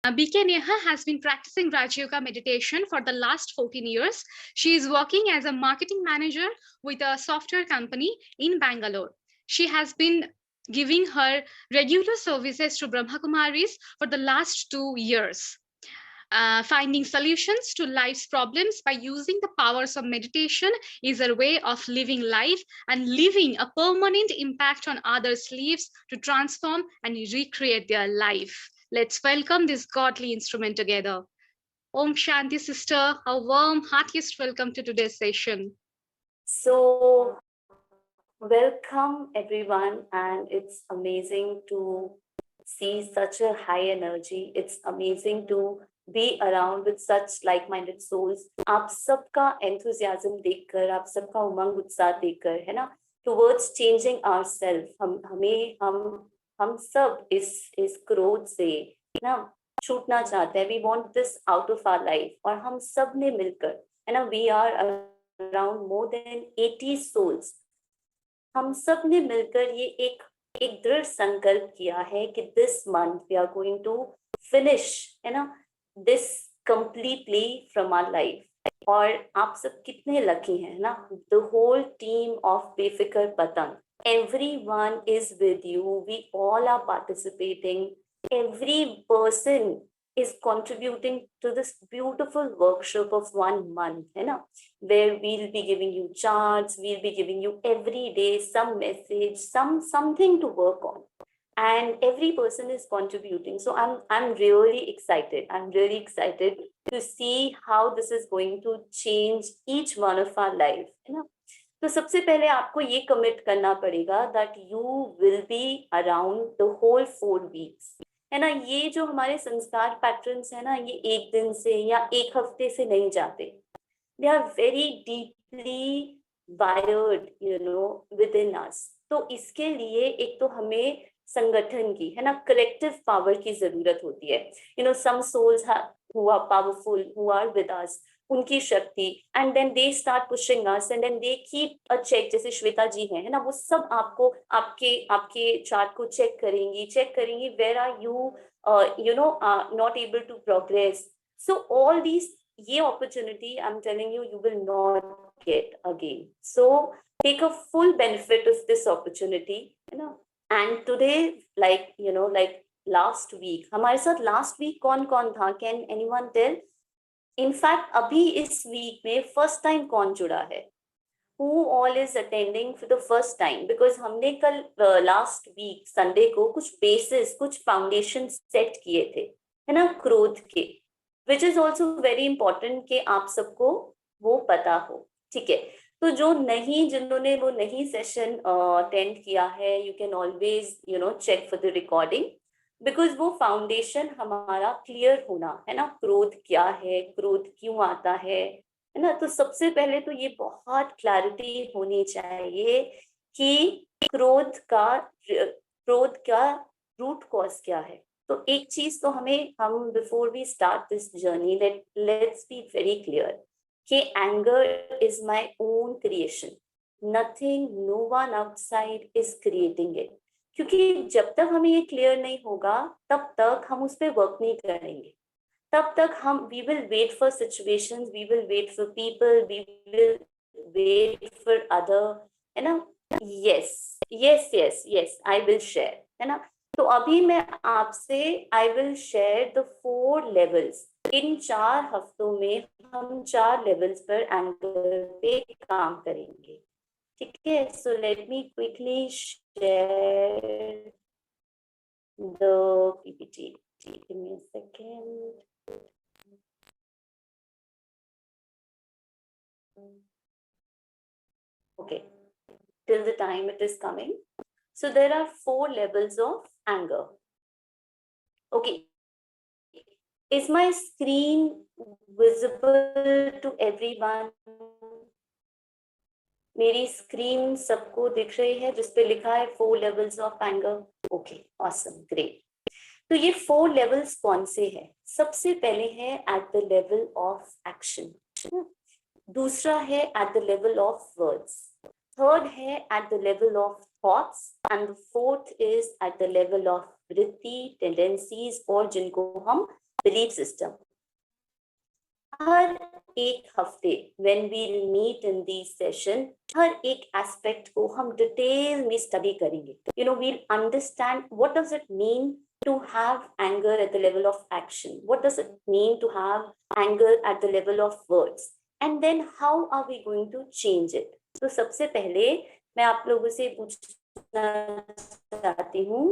BK Neha has been practicing Raj Yoga meditation for the last 14 years. She is working as a marketing manager with a software company in Bangalore. She has been giving her regular services to Brahma Kumaris for the last 2 years. Finding solutions to life's problems by using the powers of meditation is a way of living life and leaving a permanent impact on others' lives to transform and recreate their life. Let's welcome this godly instrument together. Om Shanti, sister. A warm, heartiest welcome to today's session. So, welcome everyone, and it's amazing to see such a high energy. It's amazing to be around with such like-minded souls. आप सबका enthusiasm देखकर, आप सबका उमंग उत्साह देखकर, है ना, towards changing ourselves. हम सब इस क्रोध से ना छूटना चाहते हैं. We want this out of our life. और हम सब ने मिलकर, है ना, we are around more than 80 souls. हम सब ने मिलकर ये एक दृढ़ संकल्प किया है कि this month we are going to finish, है ना, this completely from our life. और आप सब कितने लकी हैं, ना, the whole team of Befikar Patang, everyone is with you. We all are participating. Every person is contributing to this beautiful workshop of 1 month, है ना, where we'll be giving you charts, we'll be giving you every day some message, something to work on, and every person is contributing. So I'm really excited. I'm really excited to see how this is going to change each one of our life, है ना. तो सबसे पहले आपको ये commit करना पड़ेगा that you will be around the whole 4 weeks, है ना. ये जो हमारे संस्कार पैटर्न्स है ना, ये एक दिन से या एक हफ्ते से नहीं जाते. They are very deeply wired, you know, within us. तो इसके लिए एक तो हमें संगठन की, है ना, कलेक्टिव पावर की जरूरत होती है. You know, some souls who are powerful, who are with us, उनकी शक्ति, and then they start pushing us, and then they keep a check. जैसे श्वेता जी है ना, वो सब आपको आपके चार्ट को चेक करेंगी where are you you know not able to progress. So all these, ये opportunity I am telling you, you will not get again. So take a full benefit of this opportunity, है ना. And today, like you know, like last week, हमारे साथ last week कौन कौन था? Can anyone tell? In fact अभी इस week में फर्स्ट टाइम कौन जुड़ा है? Who all is attending for the first time? Because हमने कल लास्ट वीक संडे को कुछ बेसिस, कुछ फाउंडेशन सेट किए थे, है ना, क्रोध के, which is also very important कि आप सबको वो पता हो. ठीक है. तो जिन्होंने वो नहीं सेशन अटेंड किया है, you can always you know check for the recording, because वो फाउंडेशन हमारा क्लियर होना, है ना. क्रोध क्या है, क्रोध क्यों आता है ना. तो सबसे पहले तो ये बहुत क्लैरिटी होनी चाहिए कि क्रोध का रूट कॉज क्या है. तो एक चीज तो हम before we start this journey, let's be very clear कि anger is my own creation. Nothing, no one outside is creating it. क्योंकि जब तक हमें ये क्लियर नहीं होगा, तब तक हम उस पर वर्क नहीं करेंगे. तब तक हम we will wait for situations, we will wait for people, we will wait for other, है ना. Yes yes yes yes, I will share, है ना. तो अभी मैं आपसे I will share the 4 levels. इन 4 हफ्तों में हम 4 लेवल्स पर एंगर पे काम करेंगे. ठीक है. So let me quickly share the PPT. Give me a second. Okay, till the time it is coming. So there are 4 levels of anger. Okay, is my screen visible to everyone? मेरी screen सबको दिख रही है जिसपे लिखा है 4 levels of anger? Okay, awesome, great. तो ये 4 लेवल्स कौन से हैं? सबसे पहले है at the level of action, दूसरा है at the level of words, third है at the level of thoughts, and fourth is at the level of वृत्ति, टेंडेंसीज, और जिनको हम belief system. हर एक हफ्ते when we meet in these session, हर एक aspect को हम डिटेल में स्टडी करेंगे. We'll understand what does it mean to have anger at the level of action. What does it mean to have anger at the level of words? And then how are we going to change it? तो सबसे पहले मैं आप लोगों से पूछना चाहती हूँ,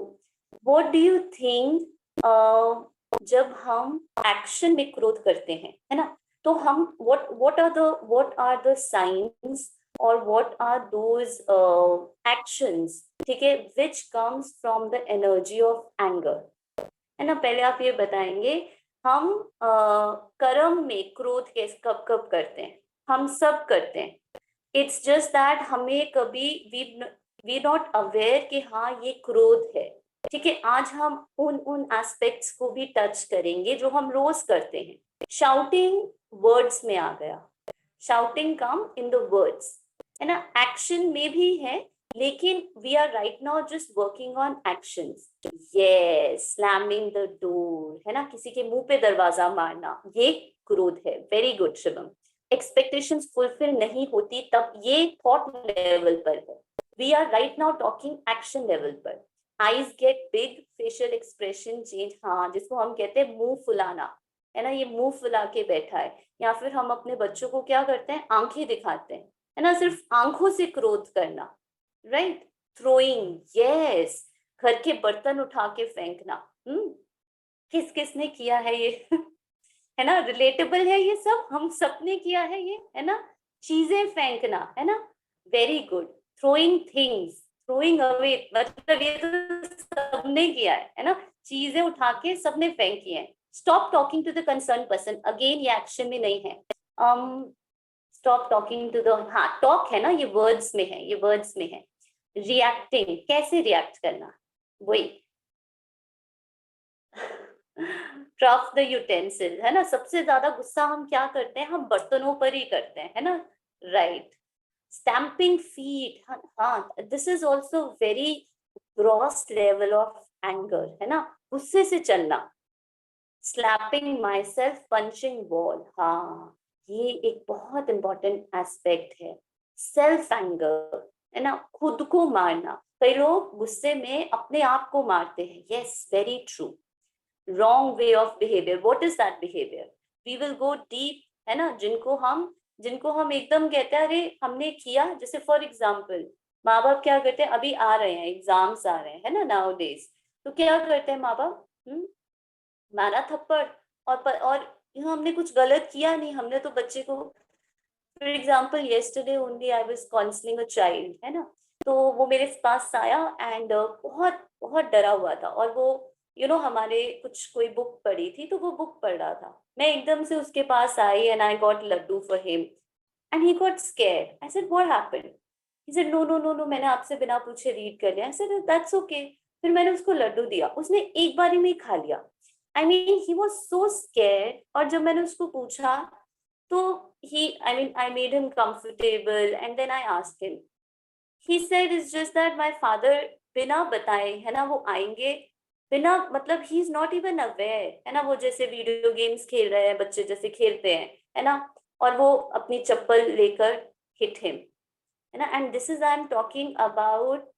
what do you think जब हम एक्शन में क्रोध करते हैं, है ना, तो हम what are the signs or what are those actions, ठीक है, which comes from the energy of anger, है ना. पहले आप ये बताएंगे, हम कर्म में क्रोध कब कब करते हैं? हम सब करते हैं. इट्स जस्ट दैट हमें कभी वी नॉट अवेयर कि हाँ ये क्रोध है. ठीक है, आज हम उन एस्पेक्ट्स को भी टच करेंगे जो हम रोज करते हैं. शाउटिंग वर्ड्स में आ गया, shouting come in the words, है ना. एक्शन में भी है, लेकिन we are right now just working on actions. Yes, slamming the door, है ना, किसी के मुंह पे दरवाजा मारना, ये क्रोध है. Very good Shivam. Expectations fulfil नहीं होती तब ये थॉट लेवल पर है. We are right now talking action level पर. Eyes get big, facial expression change, हाँ, जिसको हम कहते हैं मुंह फुलाना, है ना, ये मुंह फुला के बैठा है. या फिर हम अपने बच्चों को क्या करते हैं, आंखें दिखाते हैं, है ना, सिर्फ आंखों से क्रोध करना. राइट. थ्रोइंग, यस, घर के बर्तन उठा के फेंकना. किस किसने किया है ये? है ना, रिलेटेबल है ये सब, हम सबने किया है ये, है ना. चीजें फेंकना, है ना. Very good. Throwing things, throwing away, मतलब ये तो सबने किया है ना. चीजें उठा के सबने फेंकी है. Stop talking to the concern person, again ये एक्शन में नहीं है. स्टॉप टॉकिंग टू द, हाँ टॉक है ना, ये वर्ड्स में है, ये वर्ड्स में है. रिएक्टिंग, कैसे रिएक्ट करना, वही. ड्रॉप द यूटेंसिल, है ना. सबसे ज्यादा गुस्सा हम क्या करते हैं, हम बर्तनों पर ही करते हैं, है ना. राइट. स्टैम्पिंग फीट, हाँ, this is also very gross level of anger, है ना, गुस्से से चलना. Slapping my self, punching wall, हाँ, ये एक बहुत इंपॉर्टेंट एस्पेक्ट है. सेल्फ एंगर, है ना, खुद को मारना. कई लोग गुस्से में अपने आप को मारते हैं. Yes, very true. wrong way of behavior. What is that behavior? We will go deep, है ना. जिनको हम एकदम कहते हैं अरे हमने किया, जैसे फॉर एग्जाम्पल माँ बाप क्या करते हैं, अभी आ रहे हैं एग्जाम्स आ रहे हैं, है ना, नाउ डेज, तो क्या करते हैं माँ बाप, मारा थप्पड़, और हमने कुछ गलत किया नहीं, हमने तो बच्चे को, for example yesterday only I was counseling a child, है ना, तो वो मेरे पास आया एंड बहुत बहुत डरा हुआ था, और वो हमारे कुछ कोई बुक पढ़ी थी, तो वो बुक पढ़ रहा था. मैं एकदम से उसके पास आई and I got laddoo for him and he got scared. I said what happened? He said no no no no, मैंने आपसे बिना पूछे रीड कर लिया. I said that's okay. फिर मैंने उसको लड्डू दिया, उसने एक बारी में ही खा लिया. I mean he was so scared. और जब मैंने उसको पूछा तो I made him comfortable and then I asked him. He said it's just that my father बिना बताए, है ना, वो आएंगे, बिना मतलब he is not even aware, है ना, वो जैसे वीडियो गेम्स खेल रहे हैं बच्चे जैसे खेलते हैं, है ना, और वो अपनी चप्पल लेकर हिट हिम, है ना. And this is I am talking about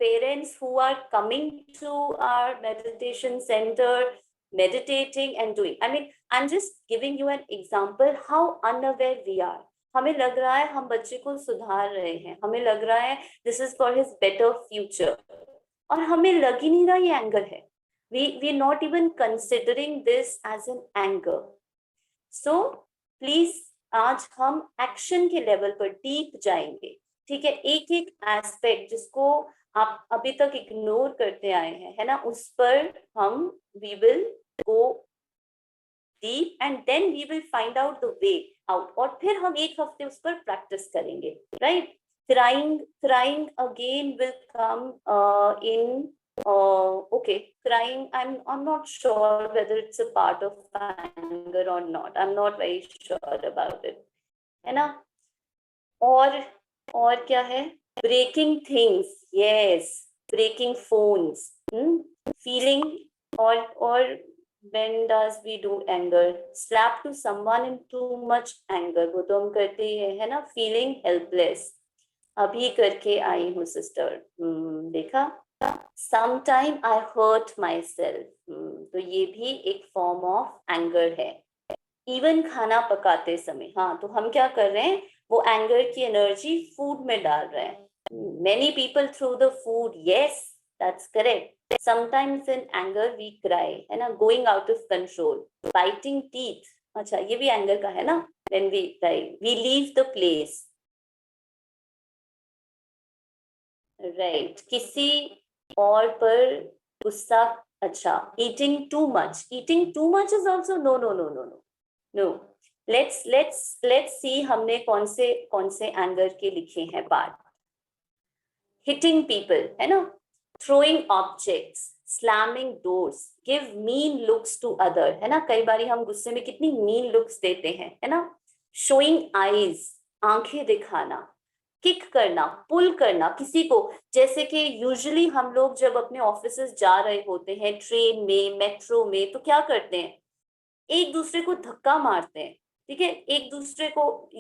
parents who are coming to our meditation center, meditating and doing. I mean, I'm just giving you an example how unaware we are. हमें लग रहा है हम बच्चे को सुधार रहे हैं, हमें लग रहा है this is for his better future, और हमें लग ही नहीं रहा ये एंगर है. we are not even considering this as an anger. So please आज हम एक्शन के लेवल पर डीप जाएंगे. ठीक है, एक एक एस्पेक्ट जिसको आप अभी तक इग्नोर करते आए हैं, है ना, उस पर हम we will go deep and then we will find out the way out. और फिर हम एक हफ्ते उस पर प्रैक्टिस करेंगे. Right. crying again will come in okay, crying, I'm not sure whether it's a part of anger or not. I'm not very sure about it, है ना. और क्या है, breaking things, yes, breaking phones, feeling, और When does we do anger? Slap to someone in too much anger, वो तो हम करते ही है ना? Feeling helpless. अभी करके आई हूँ सिस्टर, देखा? Sometime I hurt myself. तो ये भी एक form of anger है. Even खाना पकाते समय, हाँ, तो हम क्या कर रहे हैं? वो anger की energy food में डाल रहे हैं. Many people throw the food. Yes, that's correct. Sometimes in anger we cry, है ना? Going out of control, biting teeth. अच्छा, ये भी anger का है ना? When we cry, we leave the place. Right. किसी और पर गुस्सा. अच्छा, eating too much. Eating too much is also no. Let's see हमने कौन से anger के लिखे हैं बात. Hitting people, है ना? Throwing objects, slamming doors, give mean looks to other, है ना? कई बारी हम गुस्से में कितनी mean looks देते हैं, है ना? Showing eyes, आंखें दिखाना, किक करना, पुल करना किसी को. जैसे कि यूजुअली हम लोग जब अपने ऑफिसेज जा रहे होते हैं, ट्रेन में, मेट्रो में, तो क्या करते हैं? एक दूसरे को धक्का मारते हैं. ठीक है, एक दूसरे को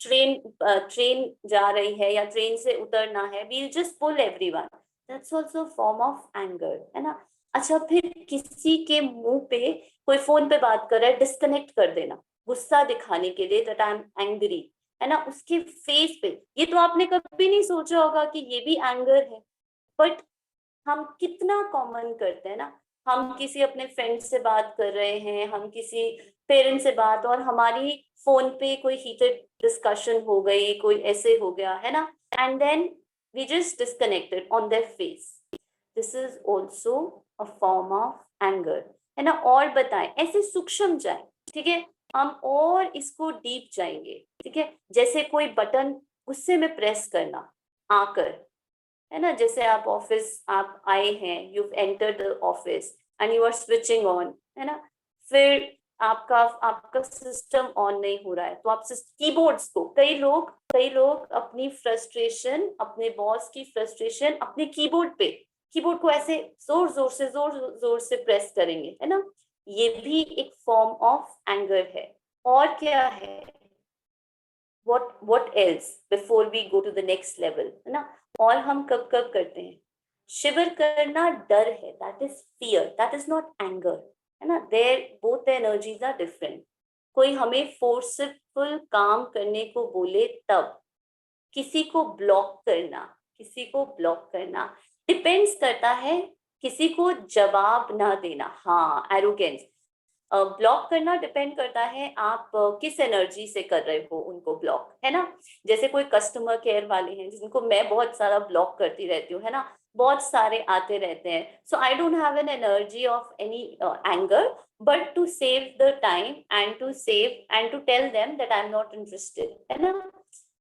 ट्रेन जा रही है या ट्रेन से उतरना है, we'll just pull everyone. That's also form of anger, है ना? अच्छा, फिर किसी के मुंह पे कोई फोन पे बात कर रहा है, डिस्कनेक्ट कर देना, गुस्सा दिखाने के लिए, दैट आई एम एंग्री, है ना? उसके फेस पे. ये तो आपने कभी नहीं सोचा होगा कि ये भी एंगर है, बट हम कितना कॉमन करते हैं ना. हम किसी अपने फ्रेंड से बात कर रहे हैं, हम किसी पेरेंट से बात, और हमारी फोन पे कोई हीटेड डिस्कशन हो गई, कोई ऐसे हो गया, है ना? And then we just disconnected on their face. This is also a form of anger, है ना? और बताएं, ऐसे सूक्ष्म जाए. ठीक है, हम और इसको डीप जाएंगे. ठीक है, जैसे कोई बटन गुस्से में प्रेस करना आकर, है ना? जैसे आप ऑफिस आप आए हैं, you enter the office and you are switching on, है ना? फिर आपका आपका सिस्टम ऑन नहीं हो रहा है, तो आप कीबोर्ड्स को, कई लोग अपनी फ्रस्ट्रेशन, अपने बॉस की फ्रस्ट्रेशन अपने कीबोर्ड को ऐसे जोर से प्रेस करेंगे, है ना? ये भी एक फॉर्म ऑफ एंगर है. और क्या है? what else before we go to the next level, है ना? और हम कब कब करते हैं? शिवर करना डर है, that is fear, that is not anger, है ना? There both the energies are different. कोई हमें फोर्सफुल काम करने को बोले तब. किसी को ब्लॉक करना डिपेंड्स करता है. किसी को जवाब ना देना, हाँ, एरोगेंस. ब्लॉक करना डिपेंड करता है आप किस एनर्जी से कर रहे हो उनको ब्लॉक, है ना? जैसे कोई कस्टमर केयर वाले हैं जिनको मैं बहुत सारा ब्लॉक करती रहती हूँ, है ना? बहुत सारे आते रहते हैं, so I don't have an energy of any anger, but to save the time and to tell them that I am not interested, है ना?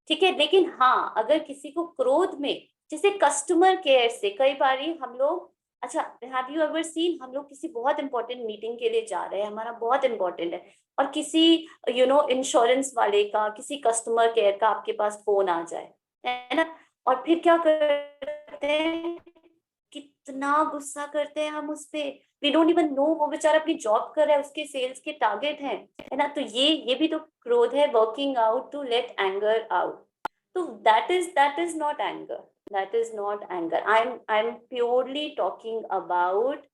ठीक है, लेकिन हाँ, अगर किसी को क्रोध में, जैसे कस्टमर केयर से कई बारी हम लोग, अच्छा, हैव यू एवर सीन, हम लोग किसी बहुत इंपॉर्टेंट मीटिंग के लिए जा रहे हैं, हमारा बहुत इंपॉर्टेंट है, और किसी इंश्योरेंस वाले का, किसी कस्टमर केयर का आपके पास फोन आ जाए, है ना? और फिर क्या करते हैं? कितना गुस्सा करते हैं हम उस पे. वी डोंट इवन नो वो बेचारा अपनी जॉब कर रहा है, उसके सेल्स के टारगेट हैं, है ना? तो ये भी तो क्रोध है, working out to let anger out. तो that is not anger. That is not anger. I'm purely talking about,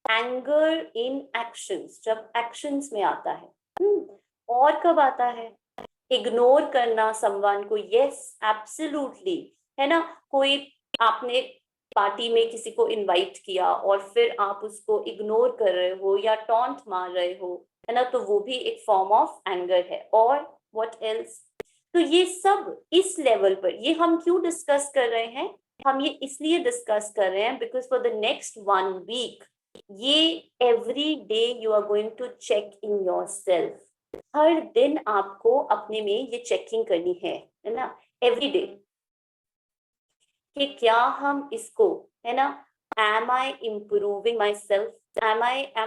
anger in actions, जब actions में आता है. और कब आता है? इग्नोर करना someone को, yes, absolutely, है ना? कोई, आपने पार्टी में किसी को इनवाइट किया और फिर आप उसको इग्नोर कर रहे हो या टॉन्ट मार रहे हो, है ना? तो वो भी एक फॉर्म ऑफ एंगर है. और व्हाट एल्स? तो ये सब इस लेवल पर, ये हम क्यों डिस्कस कर रहे हैं? हम ये इसलिए डिस्कस कर रहे हैं because for the next 1 week, ये every day you are going to check in yourself. हर दिन आपको अपने में ये चेकिंग करनी है ना? एवरी डे, कि क्या हम इसको, है ना, am I improving myself, am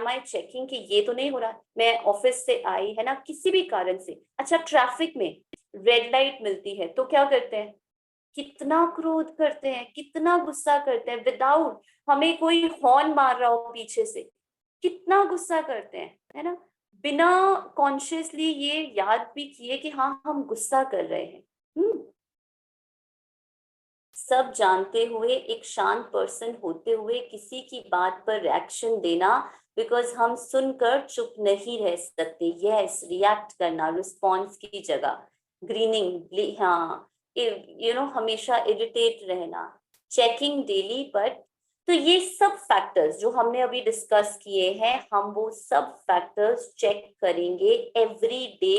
I checking कि ये तो नहीं हो रहा. मैं ऑफिस से आई, है ना, किसी भी कारण से, अच्छा, ट्रैफिक में रेड लाइट मिलती है, तो क्या करते हैं? कितना क्रोध करते हैं, कितना गुस्सा करते हैं, विदाउट हमें कोई हॉर्न मार रहा हो पीछे से, कितना गुस्सा करते हैं, है ना, बिना कॉन्शियसली ये याद भी किए कि हाँ हम गुस्सा कर रहे हैं। सब जानते हुए एक शांत पर्सन होते हुए किसी की बात पर रिएक्शन देना, बिकॉज हम सुनकर चुप नहीं रह सकते, यस रिएक्ट करना रिस्पॉन्स की जगह, ग्रीनिंग, हाँ, हमेशा इरिटेट रहना, चेकिंग डेली, बट तो ये सब फैक्टर्स जो हमने अभी डिस्कस किए हैं, हम वो सब फैक्टर्स चेक करेंगे every day.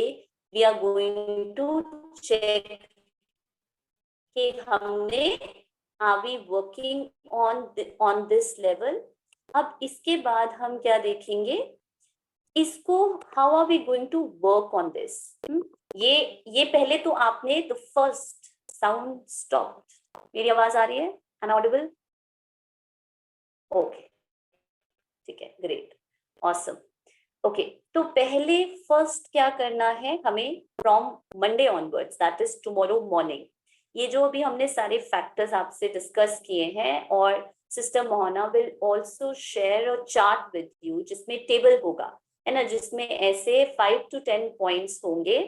We are going to check कि हमने are we working on this level. अब इसके बाद हम क्या देखेंगे, इसको how are we going to work on this. ये पहले तो आपने द फर्स्ट साउंड स्टॉप, मेरी आवाज आ रही है, अनऑडिबल? ओके, ठीक है, ग्रेट, ऑसम। ओके, तो पहले फर्स्ट क्या करना है हमें, from Monday onwards, that is tomorrow morning, ये जो अभी हमने सारे फैक्टर्स आपसे डिस्कस किए हैं, और sister Mohana will also share a chart with you जिसमें टेबल होगा, है ना, जिसमें ऐसे 5 to 10 पॉइंट्स होंगे,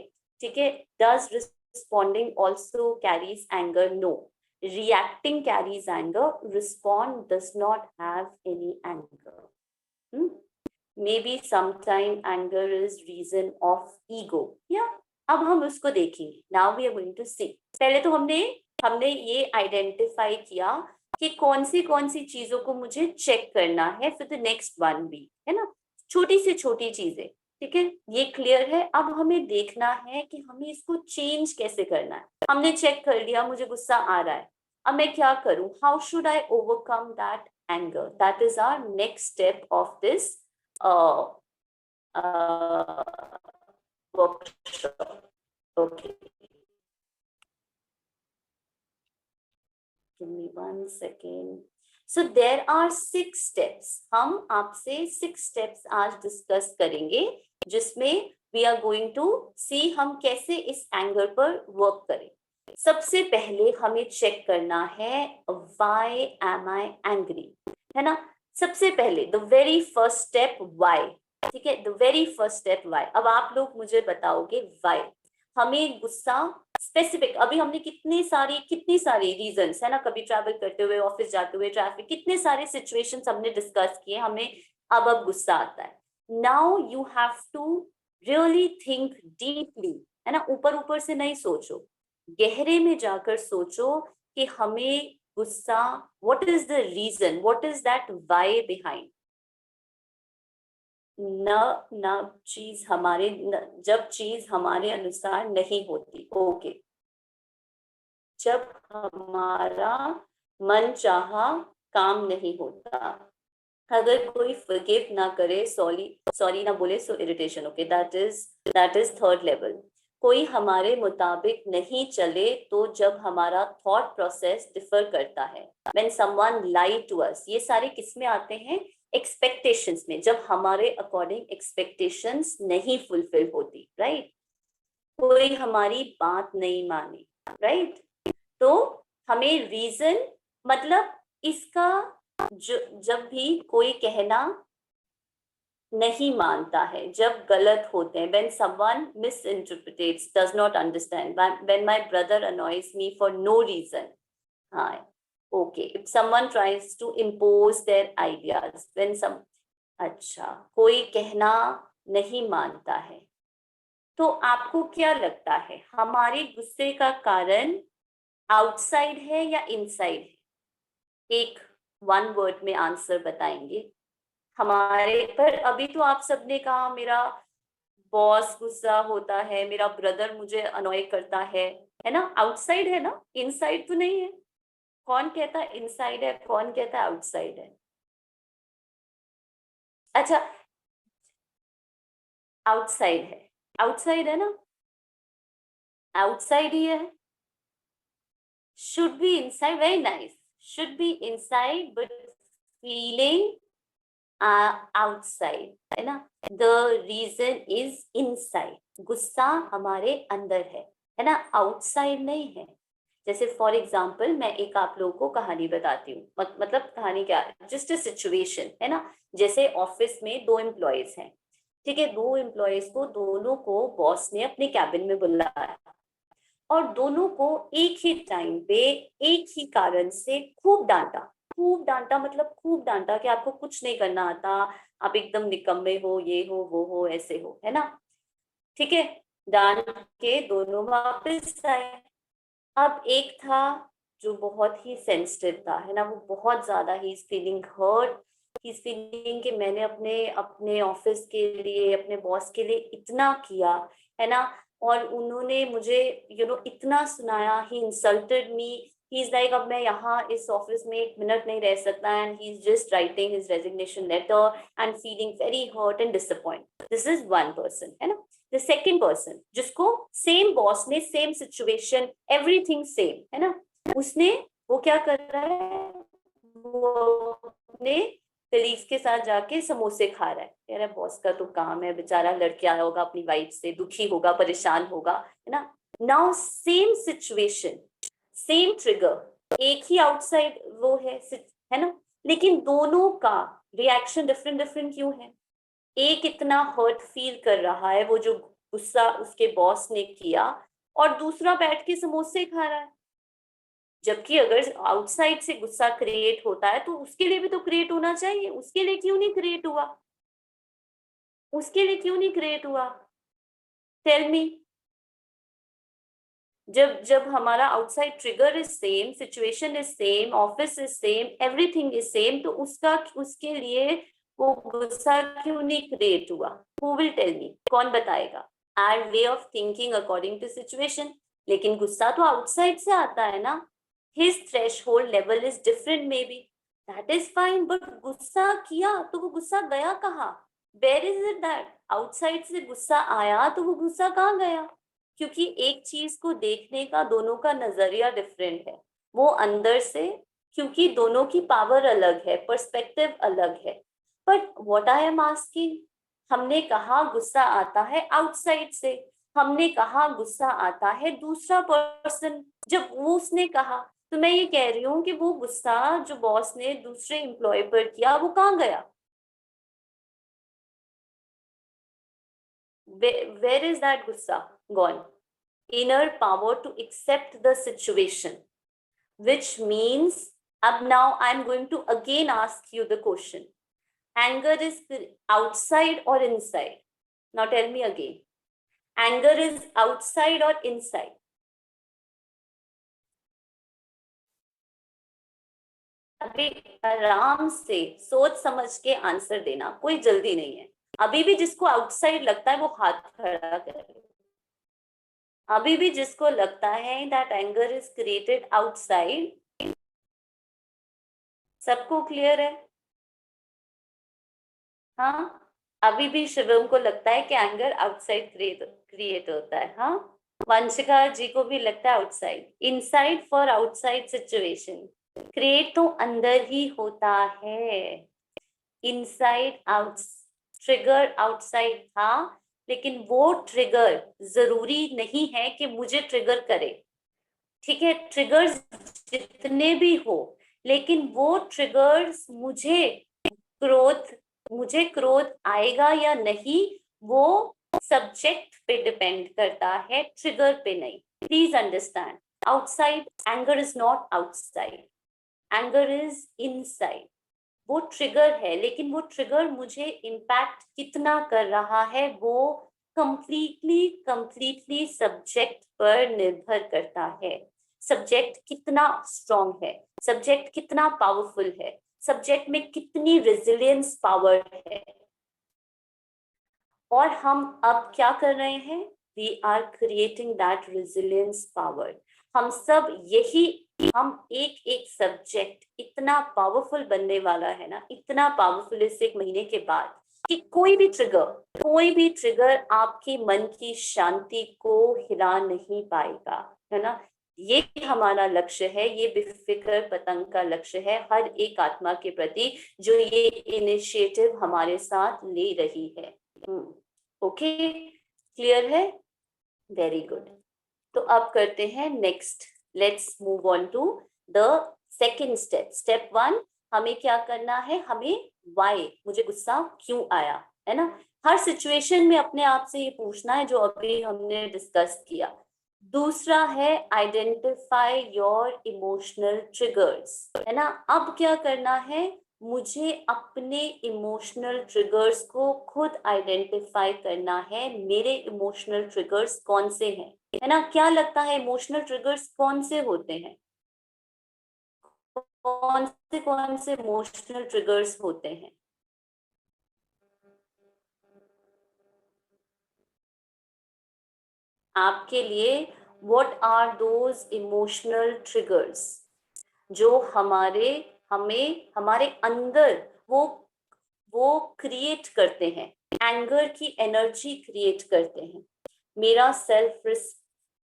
ठीक है। Does responding also carries anger? No. Reacting carries anger, respond does not have any anger. maybe sometime anger is reason of ego, yeah। अब हम उसको देखेंगे, now we are going to see। पहले तो हमने ये आइडेंटिफाई किया कि कौन सी चीजों को मुझे चेक करना है फॉर द नेक्स्ट 1 वीक, है ना, छोटी से छोटी चीजें, ठीक है, ये क्लियर है। अब हमें देखना है कि हमें इसको चेंज कैसे करना है। हमने चेक कर लिया मुझे गुस्सा आ रहा है, अब मैं क्या करूं, how should I overcome that anger, that is our next step of this workshop. Okay. Give me 1 second. So there are 6 steps. हम आपसे 6 steps आज डिस्कस करेंगे, जिसमें we are going to see हम कैसे इस एंगर पर वर्क करें। सबसे पहले हमें चेक करना है why am I angry, है ना। सबसे पहले the very first step why, ठीक है, the very first step why। अब आप लोग मुझे बताओगे why हमें गुस्सा स्पेसिफिक, अभी हमने कितनी सारी रीजंस, है ना, कभी ट्रैवल करते हुए, ऑफिस जाते हुए, ट्रैफिक, कितने सारे सिचुएशंस हमने डिस्कस किए, हमें अब गुस्सा आता है। Now you have to really think deeply, है ना, ऊपर ऊपर से नहीं सोचो, गहरे में जाकर सोचो कि हमें गुस्सा, what is the reason, what is that why behind. जब चीज हमारे अनुसार नहीं होती, ओके, जब हमारा मन चाहा काम नहीं होता, अगर कोई फॉरगिव ना करे, सॉरी ना बोले, so irritation, okay, that is third level. कोई हमारे मुताबिक नहीं चले तो जब हमारा थॉट प्रोसेस डिफर करता है, when someone lie to us, ये सारे किस में आते हैं, एक्सपेक्टेशंस में, जब हमारे अकॉर्डिंग एक्सपेक्टेशंस नहीं फुलफिल होती, राइट, कोई हमारी बात नहीं माने, राइट, तो हमें रीजन, मतलब इसका जब भी कोई कहना नहीं मानता है, जब गलत होते हैं, when someone misinterprets, does not understand, when my brother annoys me for no reason, हाँ, okay, if someone tries to impose their ideas, when अच्छा, कोई कहना नहीं मानता है, तो आपको क्या लगता है हमारे गुस्से का कारण आउटसाइड है या इनसाइड है? एक 1 वर्ड में आंसर बताएंगे हमारे पर। अभी तो आप सबने कहा मेरा बॉस गुस्सा होता है, मेरा ब्रदर मुझे अनॉय करता है ना, आउटसाइड है ना, इनसाइड तो नहीं है। कौन कहता है इनसाइड है, कौन कहता है आउटसाइड है? अच्छा, आउटसाइड है ना, आउटसाइड ही है। should be inside, very nice, should be inside but feeling outside, है ना, the reason is inside, गुस्सा हमारे अंदर है ना, आउटसाइड नहीं है। जैसे फॉर एग्जाम्पल मैं एक आप लोगों को कहानी बताती हूँ, मतलब कहानी क्या, जस्ट अ सिचुएशन है ना। जैसे ऑफिस में 2 एम्प्लॉयज हैं, ठीक है, 2 एम्प्लॉयज को दोनों को बॉस ने अपने कैबिन में बुलाया और दोनों को एक ही टाइम पे एक ही कारण से खूब डांटा। खूब डांटा मतलब खूब डांटा कि आपको कुछ नहीं करना आता, आप एकदम निकम्मे हो, ये हो वो हो ऐसे हो, है ना। ठीक है, डांट के दोनों वापस आए। अब एक था जो बहुत ही सेंसिटिव था, है ना, वो बहुत ज्यादा ही फीलिंग हर्ट, ही फीलिंग कि मैंने अपने अपने ऑफिस के लिए, अपने बॉस के लिए इतना किया, है ना, और उन्होंने मुझे इतना सुनाया, he insulted me, he is like अब मैं यहाँ इस ऑफिस में 1 मिनट नहीं रह सकता, and he is just writing his resignation letter and feeling very hurt and disappoint. This is one person, है ना। द सेकेंड पर्सन, जिसको सेम बॉस ने, सेम सिचुएशन, एवरीथिंग सेम, है ना, उसने, वो क्या कर रहा है, वो अपने कलीग्स के साथ जाके समोसे खा रहा है। कह रहा है बॉस का तो काम है, बेचारा लड़के आया होगा अपनी वाइफ से, दुखी होगा, परेशान होगा, है ना। Now same situation, same trigger, एक ही आउटसाइड वो है ना, लेकिन दोनों का रिएक्शन डिफरेंट डिफरेंट क्यों है। एक इतना हर्ट फील कर रहा है, वो जो गुस्सा उसके बॉस ने किया, और दूसरा बैठ के समोसे खा रहा है। जबकि अगर आउटसाइड से गुस्सा क्रिएट होता है तो उसके लिए भी तो क्रिएट होना चाहिए, उसके लिए क्यों नहीं क्रिएट हुआ, उसके लिए क्यों नहीं क्रिएट हुआ, टेल मी। जब जब हमारा outside trigger is same, situation is same, office is same, everything is same, तो उसके लिए वो गुस्सा क्यों नहीं क्रिएट हुआ, हु विल टेल मी, कौन बताएगा। Our way of thinking according to situation. लेकिन गुस्सा तो आउटसाइड से आता है ना, his threshold level is different maybe, that is fine, but गुस्सा किया तो वो गुस्सा गया कहाँ, where is it that, outside से गुस्सा आया तो वो गुस्सा कहाँ गया। क्योंकि एक चीज को देखने का दोनों का नजरिया डिफरेंट है, वो अंदर से, क्योंकि दोनों की पावर अलग है, पर्सपेक्टिव अलग है। But what I am asking, हमने कहा गुस्सा आता है आउटसाइड से, हमने कहा गुस्सा आता है दूसरा पर्सन, जब वो उसने कहा, तो मैं ये कह रही हूँ कि वो गुस्सा जो बॉस ने दूसरे एम्प्लॉय पर किया वो कहाँ गया, where is that gussa gone, inner power to accept the situation, which means अब now I'm going to again ask you the question, anger is outside or inside, now tell me again, anger is outside or inside, अभी आराम से सोच समझ के answer देना, कोई जल्दी नहीं है। अभी भी जिसको आउटसाइड लगता है वो हाथ खड़ा करे, अभी भी जिसको लगता है that anger is created outside, सबको क्लियर है। हाँ, अभी भी शिवम को लगता है कि एंगर आउटसाइड क्रिएट होता है। हाँ, वंशिका जी को भी लगता है outside, inside for outside situation, create तो अंदर ही होता है, इनसाइड आउट, ट्रिगर आउटसाइड था, लेकिन वो ट्रिगर जरूरी नहीं है कि मुझे ट्रिगर करे, ठीक है, ट्रिगर्स जितने भी हो, लेकिन वो ट्रिगर्स मुझे क्रोध आएगा या नहीं, वो सब्जेक्ट पे डिपेंड करता है, ट्रिगर पे नहीं। Please understand, outside anger is not outside, anger is inside, वो ट्रिगर है, लेकिन वो ट्रिगर मुझे इम्पैक्ट कितना कर रहा है वो कंप्लीटली सब्जेक्ट पर निर्भर करता है। सब्जेक्ट कितना स्ट्रॉन्ग है, सब्जेक्ट कितना पावरफुल है, सब्जेक्ट में कितनी रेजिलियंस पावर है। और हम अब क्या कर रहे हैं, we are creating that resilience power. हम सब यही, हम एक एक सब्जेक्ट इतना पावरफुल बनने वाला है ना, इतना पावरफुल इस 1 महीने के बाद कि कोई भी ट्रिगर आपके मन की शांति को हिला नहीं पाएगा, है ना। ये हमारा लक्ष्य है, ये बेफिक्र पतंग का लक्ष्य है हर एक आत्मा के प्रति जो ये इनिशिएटिव हमारे साथ ले रही है। ओके, क्लियर है, वेरी गुड। तो अब करते हैं next let's move on to the second step. Step 1, हमें क्या करना है, हमें वाई, मुझे गुस्सा क्यों आया, है ना. हर सिचुएशन में अपने आप से ये पूछना है जो अभी हमने डिस्कस किया. दूसरा है आइडेंटिफाई योर इमोशनल ट्रिगर्स, है ना. अब क्या करना है, मुझे अपने इमोशनल ट्रिगर्स को खुद आइडेंटिफाई करना है. मेरे इमोशनल ट्रिगर्स कौन से हैं, है ना. क्या लगता है इमोशनल ट्रिगर्स कौन से होते हैं, कौन से इमोशनल ट्रिगर्स होते हैं. आपके लिए what are those emotional triggers जो हमारे अंदर वो क्रिएट करते हैं, एंगर की एनर्जी क्रिएट करते हैं. मेरा self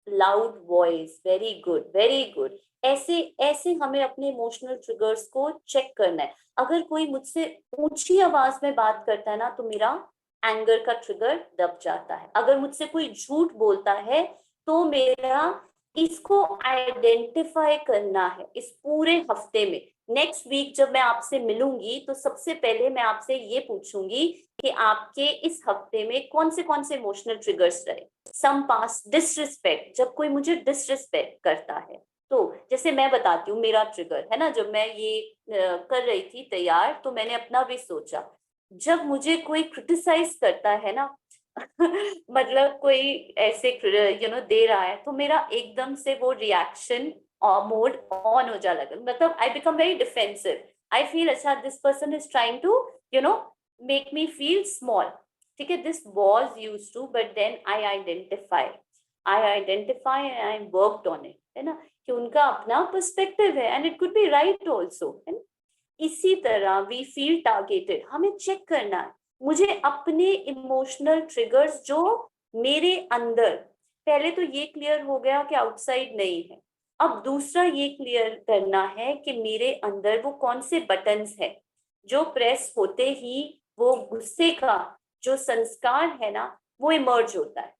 loud voice, very good very good. ऐसे ऐसे हमें अपने इमोशनल ट्रिगर्स को चेक करना है. अगर कोई मुझसे ऊंची आवाज में बात करता है ना तो मेरा एंगर का ट्रिगर दब जाता है. अगर मुझसे कोई झूठ बोलता है तो मेरा, इसको आइडेंटिफाई करना है इस पूरे हफ्ते में. नेक्स्ट वीक जब मैं आपसे मिलूंगी तो सबसे पहले मैं आपसे ये पूछूंगी कि आपके इस हफ्ते में कौन से इमोशनल ट्रिगर्स रहे. सम पास डिसरिस्पेक्ट, जब कोई मुझे डिसरिस्पेक्ट करता है तो जैसे मैं बताती हूँ मेरा ट्रिगर, है ना. जब मैं ये कर रही थी तैयार तो मैंने अपना भी सोचा, जब मुझे कोई क्रिटिसाइज करता है ना मतलब कोई ऐसे दे रहा है तो मेरा एकदम से वो रिएक्शन मोड ऑन हो जाने लगा. मतलब I become very defensive. I feel अच्छा this person is trying to make me feel small. ठीक है, this was use to, but then I identify and I worked on it, है ना. कि उनका अपना पर्सपेक्टिव है and it could be right also. इसी तरह वी फील टारगेटेड, हमें चेक करना है मुझे अपने इमोशनल ट्रिगर्स जो मेरे अंदर, पहले तो ये क्लियर हो गया कि आउटसाइड नहीं है. अब दूसरा ये क्लियर करना है कि मेरे अंदर वो कौन से बटन्स हैं जो प्रेस होते ही वो गुस्से का जो संस्कार है ना वो इमर्ज होता है.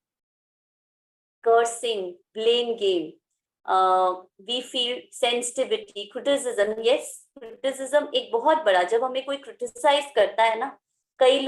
Cursing, blame game, we feel sensitivity, criticism. Yes, criticism एक बहुत बड़ा, जब हमें कोई क्रिटिसाइज करता है ना, कई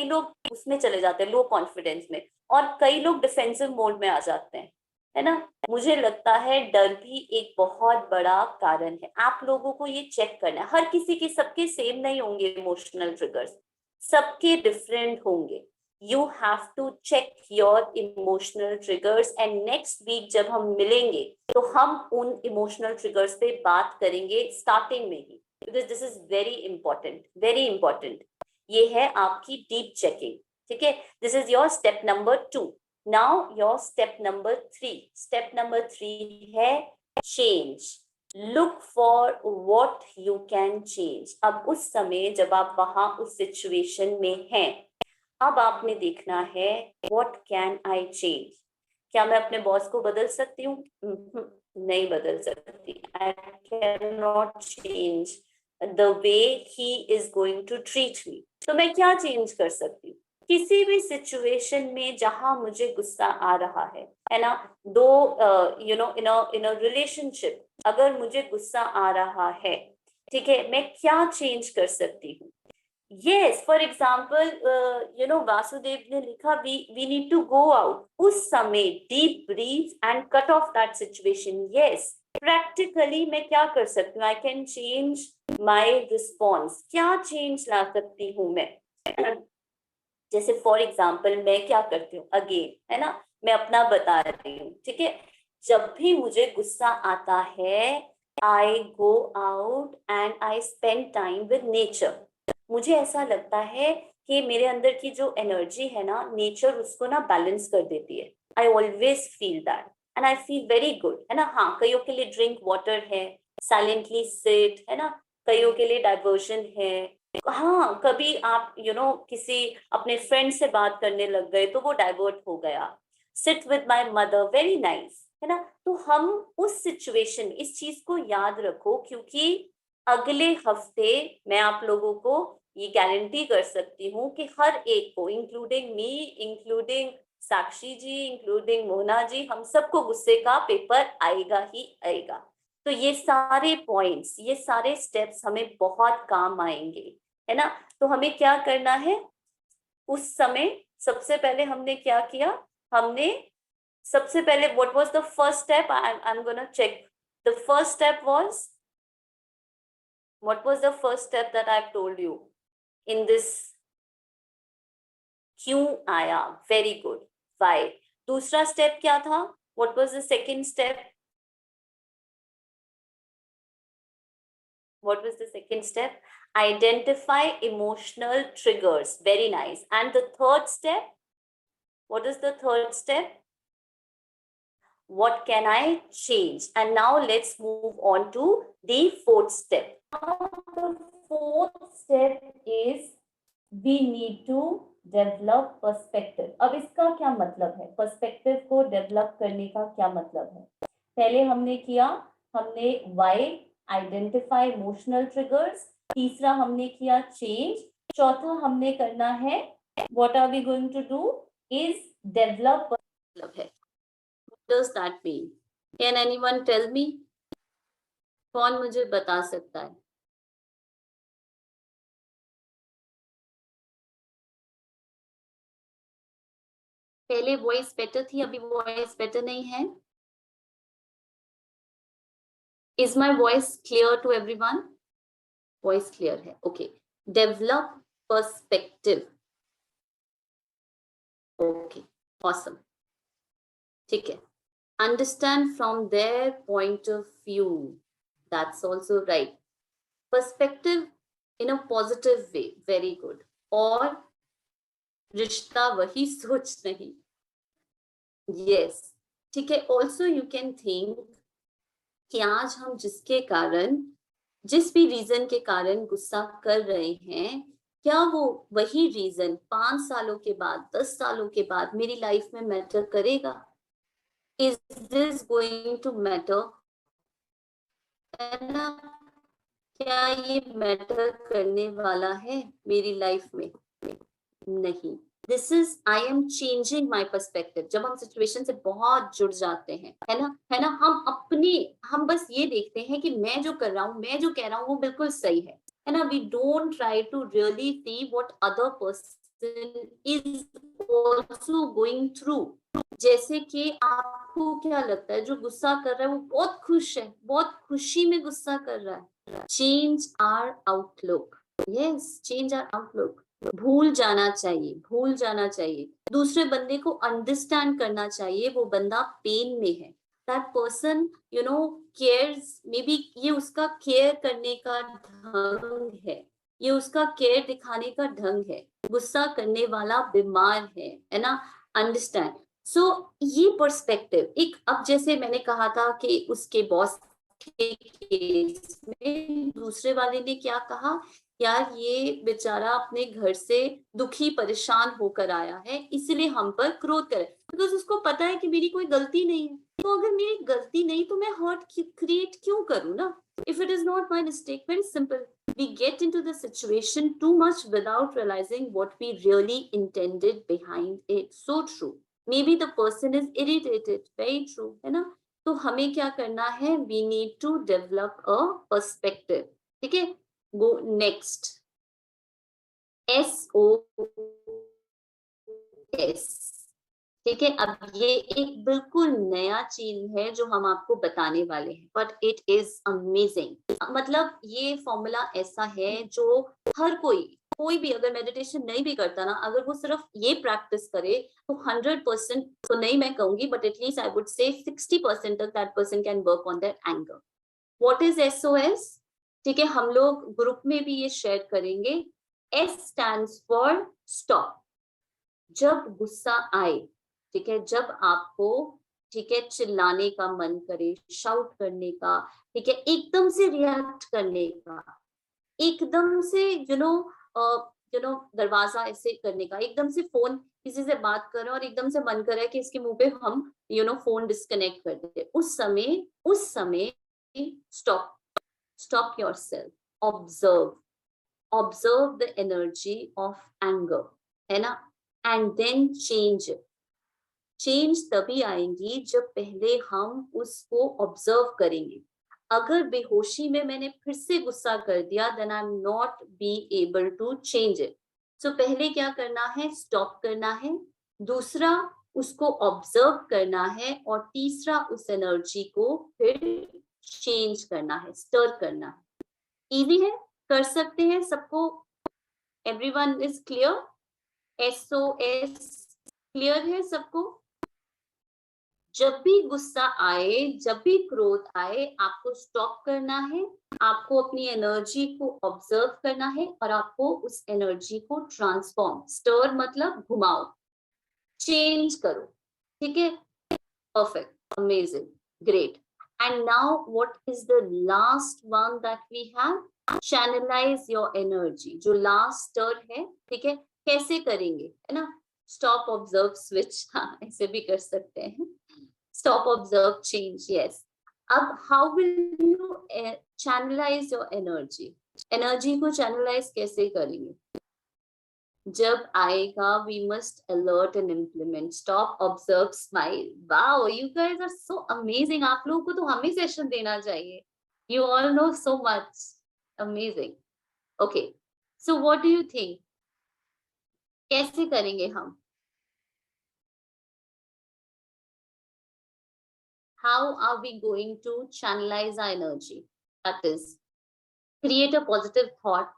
लोग उसमें चले जाते हैं लो कॉन्फिडेंस में और कई लोग डिफेंसिव मोड में आ जाते हैं, है ना. मुझे लगता है डर भी एक बहुत बड़ा कारण है. आप लोगों को ये चेक करना है. हर किसी के, सबके सेम नहीं होंगे इमोशनल ट्रिगर्स, सबके डिफरेंट होंगे. You have to check your emotional triggers and next week जब हम मिलेंगे तो हम उन emotional triggers पे बात करेंगे starting में ही, because this is very important. ये है आपकी deep checking. ठीक है, this is your step number 2. Now your step number 3. Step number 3 है change. Look for what you can change. अब उस समय जब आप वहां उस situation में हैं, अब आपने देखना है व्हाट कैन आई चेंज. क्या मैं अपने बॉस को बदल सकती हूँ? नहीं बदल सकती. I can not change the way he is going to treat me. तो मैं क्या चेंज कर सकती हूँ? किसी भी सिचुएशन में जहां मुझे गुस्सा आ रहा है ना, दो इन अ रिलेशनशिप अगर मुझे गुस्सा आ रहा है, ठीक है, मैं क्या चेंज कर सकती हूँ? Yes, for example, वासुदेव ने लिखा we need to go out. उस समय deep breathe and cut off that situation. Yes, practically मैं क्या कर सकती हूँ? I can change my response. क्या change ला सकती हूँ मैं? जैसे for example मैं क्या करती हूँ? Again, है ना? मैं अपना बता रही हूँ, ठीक है? जब भी मुझे गुस्सा आता है, I go out and I spend time with nature. मुझे ऐसा लगता है कि मेरे अंदर की जो एनर्जी है ना, नेचर उसको ना बैलेंस कर देती है. I always feel that and I feel very good, है ना. हाँ, कईयों के लिए ड्रिंक वाटर है, साइलेंटली सिट, है ना. कईयों के लिए डाइवर्जन है. हाँ, कभी आप किसी अपने फ्रेंड से बात करने लग गए तो वो डाइवर्ट हो गया. Sit with my mother, very nice, है ना. तो हम उस सिचुएशन, इस चीज को याद रखो, क्योंकि अगले हफ्ते मैं आप लोगों को ये गारंटी कर सकती हूँ कि हर एक को, इंक्लूडिंग मी, इंक्लूडिंग साक्षी जी, इंक्लूडिंग मोना जी, हम सबको गुस्से का पेपर आएगा ही आएगा। तो ये सारे पॉइंट्स, ये सारे स्टेप्स हमें बहुत काम आएंगे, है ना। तो हमें क्या करना है उस समय? सबसे पहले हमने क्या किया? हमने सबसे पहले, what was the first step? I am gonna check. The first step was, what was the first step that I have told you in this? क्यों आया? Very good, why. दूसरा स्टेप क्या था? What was the second step? What was the second step? Identify emotional triggers. Very nice. And the third step? What is the third step? What can I change? And now let's move on to the fourth step. Now the fourth step is we need to develop perspective. अब इसका क्या मतलब है? Perspective को develop करने का क्या मतलब है? पहले हमने किया, हमने why, identify emotional triggers. तीसरा हमने किया change. चौथा हमने करना है, what are we going to do is develop. मतलब है, what does that mean? Can anyone tell me? कौन मुझे बता सकता है? पहले वॉइस बेटर थी, अभी वॉइस बेटर नहीं है। Is my voice clear to everyone? Voice clear है, okay. Develop perspective. Okay, awesome. ठीक है. Understand from their point of view. That's also right. Perspective in a positive way. Very good. और रिश्ता वही सोच नहीं. Yes. ठीक है. Also you can think कि आज हम जिसके कारण, जिस भी रीजन के कारण गुस्सा कर रहे हैं, क्या वो वही रीजन 5 सालों के बाद, 10 सालों के बाद मेरी लाइफ में मैटर करेगा? Is this going to matter? है ना? क्या ये मैटर करने वाला है मेरी लाइफ में? नहीं. This is, I am changing my perspective. जब हम सिचुएशन से बहुत जुड़ जाते हैं, है ना, हम बस ये देखते हैं कि मैं जो कर रहा हूँ, मैं जो कह रहा हूँ वो बिल्कुल सही है ना. We don't try to really see what other person is also going through. जैसे कि आपको क्या लगता है जो गुस्सा कर रहा है वो बहुत खुश है, बहुत खुशी में गुस्सा कर रहा है. Change our outlook. Yes, change our outlook. भूल जाना चाहिए. दूसरे बंदे को अंडरस्टैंड करना चाहिए. वो बंदा पेन में है. That person cares. May be ये उसका केयर करने का ढंग है, ये उसका केयर दिखाने का ढंग है. गुस्सा करने वाला बीमार है ना. अंडरस्टैंड. सो ये पर्सपेक्टिव एक, अब जैसे मैंने कहा था कि उसके बॉस के केस में दूसरे वाले ने क्या कहा, यार ये बेचारा अपने घर से दुखी परेशान होकर आया है, इसलिए हम पर क्रोध करे, बिकॉज उसको पता है कि मेरी कोई गलती नहीं है. तो अगर मेरी गलती नहीं तो मैं हर्ट क्रिएट क्यों करूं ना. If it is not my mistake, very simple. We get into the situation too much without realizing what we really intended behind it. So true. Maybe the person is irritated. Very true, है ना. तो हमें क्या करना है? We need to develop a perspective. ठीक है. Go next. SOS. ठीक है. अब ये एक बिल्कुल नया चीज है जो हम आपको बताने वाले हैं, बट इट इज अमेजिंग. मतलब ये फॉर्मूला ऐसा है जो हर कोई भी अगर मेडिटेशन नहीं भी करता ना, अगर वो सिर्फ ये प्रैक्टिस करे तो 100% तो नहीं मैं कहूंगी, but at least I would say 60% तक that person can work on that anger. What is SOS? ठीक है, हम लोग ग्रुप में भी ये शेयर करेंगे. S stands for stop. जब गुस्सा आए, ठीक है, जब आपको, ठीक है, चिल्लाने का मन करे, शाउट करने का, ठीक है, एकदम से रिएक्ट करने का, एकदम से दरवाजा ऐसे करने का, एकदम से फोन किसी से बात कर रहे हैं और एकदम से मन कर रहा है कि इसके मुंह पे हम फोन डिस्कनेक्ट कर देते. उस समय stop yourself. Observe the energy of anger, है ना, and then change it. Change तभी आएंगी जब पहले हम उसको ऑब्जर्व करेंगे। अगर बेहोशी में मैंने फिर से गुस्सा कर दिया, then I am not be able to change it. So पहले क्या करना है, स्टॉप करना है, दूसरा उसको ऑब्जर्व करना है, और तीसरा उस एनर्जी को फिर चेंज करना है, स्टर करना है। इजी है, कर सकते हैं सबको। Everyone is clear? SOS clear है सबको? जब भी गुस्सा आए, जब भी क्रोध आए, आपको स्टॉप करना है, आपको अपनी एनर्जी को ऑब्जर्व करना है, और आपको उस एनर्जी को ट्रांसफॉर्म, स्टर मतलब घुमाओ, चेंज करो। ठीक है, perfect, amazing, great. And now what is the last one that we have? Channelise your energy, जो लास्ट स्टर है। ठीक है, कैसे करेंगे, है ना? स्टॉप, ऑब्जर्व, स्विच, हाँ ऐसे भी कर सकते हैं। Stop, observe, change, yes. अब how will you channelize your energy? Energy को चैनलाइज कैसे करेंगे? जब आएगा, we must alert and implement. Stop, observe, smile. Wow, you guys are so amazing. आप लोगों को तो हमें सेशन देना चाहिए. You all know so much. Amazing. Okay. So what do you think? कैसे करेंगे हम? How are we going to channelize our energy? That is, create a positive thought.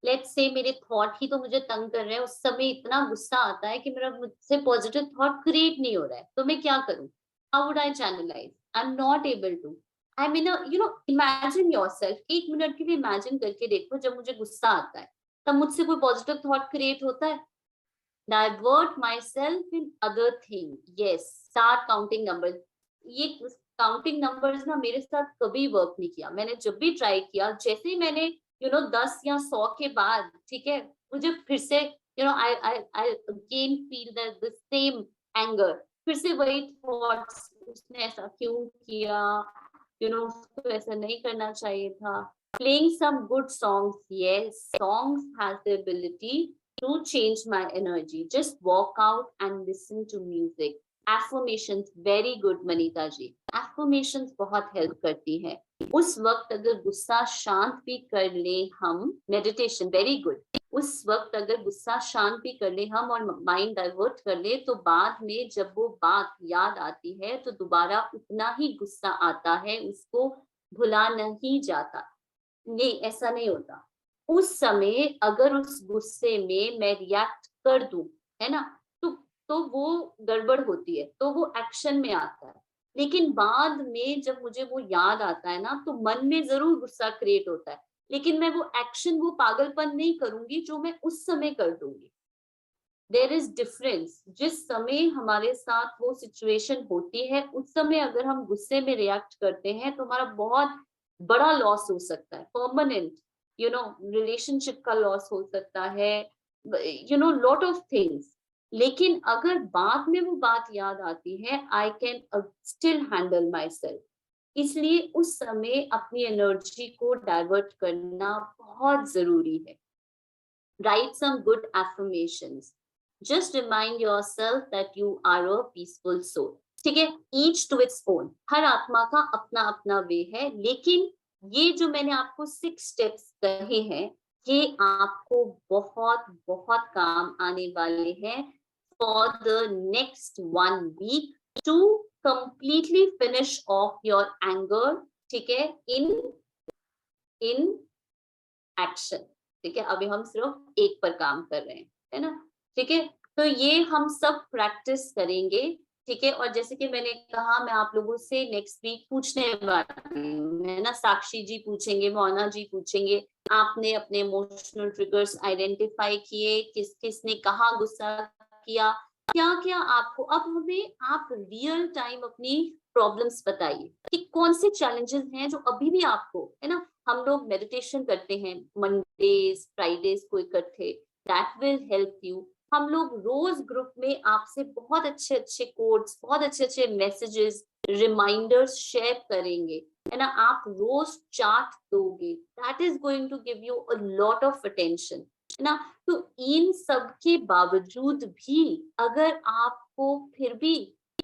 Let's say मेरे थॉट ही तो मुझे तंग कर रहे हैं, उस समय इतना गुस्सा आता है कि मेरा मुझसे पॉजिटिव थॉट क्रिएट नहीं हो रहा है, तो मैं क्या करूं? How would I channelize? I am not able to. I mean, imagine yourself, 1 minute के लिए इमेजिन करके देखो, जब मुझे गुस्सा आता है तब मुझसे कोई पॉजिटिव थॉट क्रिएट होता है? Divert my self in other thing, yes, start counting number. ये काउंटिंग नंबर्स ना मेरे साथ कभी वर्क नहीं किया। मैंने जब भी ट्राई किया, जैसे ही मैंने 10 या 100 के बाद, ठीक है, मुझे फिर से I again feel that the same anger, फिर से वही थॉट्स, उसने ऐसा क्यों किया, उसको ऐसा नहीं करना चाहिए था। Playing some good songs, yes, songs has the ability to change my energy. Just walk out and listen to music. Affirmations, very good Manita ji, affirmations बहुत हेल्प करती है। उस वक्त अगर गुस्सा शांत भी कर ले हम, मेडिटेशन वेरी गुड। उस वक्त अगर गुस्सा शांत भी कर ले हम और माइंड डाइवर्ट कर ले, तो बाद में जब वो बात याद आती है तो दोबारा उतना ही गुस्सा आता है, उसको भुला नहीं जाता। नहीं, ऐसा नहीं होता। उस समय अगर उस गुस्से में मैं रिएक्ट कर दूं, है ना, तो वो गड़बड़ होती है, तो वो एक्शन में आता है। लेकिन बाद में जब मुझे वो याद आता है ना, तो मन में जरूर गुस्सा क्रिएट होता है, लेकिन मैं वो एक्शन, वो पागलपन नहीं करूंगी जो मैं उस समय कर दूंगी। There is difference. जिस समय हमारे साथ वो सिचुएशन होती है, उस समय अगर हम गुस्से में रिएक्ट करते हैं तो हमारा बहुत बड़ा लॉस हो सकता है, परमानेंट, रिलेशनशिप का लॉस हो सकता है, लॉट ऑफ थिंग्स। लेकिन अगर बाद में वो बात याद आती है, I can still handle my self. इसलिए उस समय अपनी एनर्जी को डाइवर्ट करना बहुत जरूरी है। Write some good affirmations, just remind yourself that you are a peaceful soul. ठीक है, ईच टू इट्स ओन, हर आत्मा का अपना अपना वे है, लेकिन ये जो मैंने आपको 6 स्टेप्स कहे हैं, ये आपको बहुत बहुत काम आने वाले हैं for the next 1 week to completely finish off your anger, ठीक है, in action। ठीक है, अभी हम सिर्फ एक पर काम कर रहे हैं, है ना? ठीक है, तो ये हम सब प्रैक्टिस करेंगे। ठीक है, और जैसे कि मैंने कहा, मैं आप लोगों से नेक्स्ट वीक पूछने वाली हूँ, है ना? साक्षी जी पूछेंगे, मोना जी पूछेंगे, आपने अपने इमोशनल ट्रिगर्स आइडेंटिफाई किए, किस किसने कहाँ गुस्सा किया, क्या क्या आपको, अब हमें आप रियल टाइम अपनी प्रॉब्लम्स बताइए कि कौन से चैलेंजेस हैं जो अभी भी आपको, है ना? हम लोग मेडिटेशन करते हैं मंडेज फ्राइडेज को इकट्ठे, दैट विल हेल्प यू। हम लोग रोज ग्रुप में आपसे बहुत अच्छे अच्छे कोड्स, बहुत अच्छे अच्छे मैसेजेस, रिमाइंडर्स शेयर करेंगे, है ना? आप रोज चार्ट दोगे, that is going to give you a lot of attention, है ना? तो इन सब के बावजूद भी अगर आप आपको फिर भी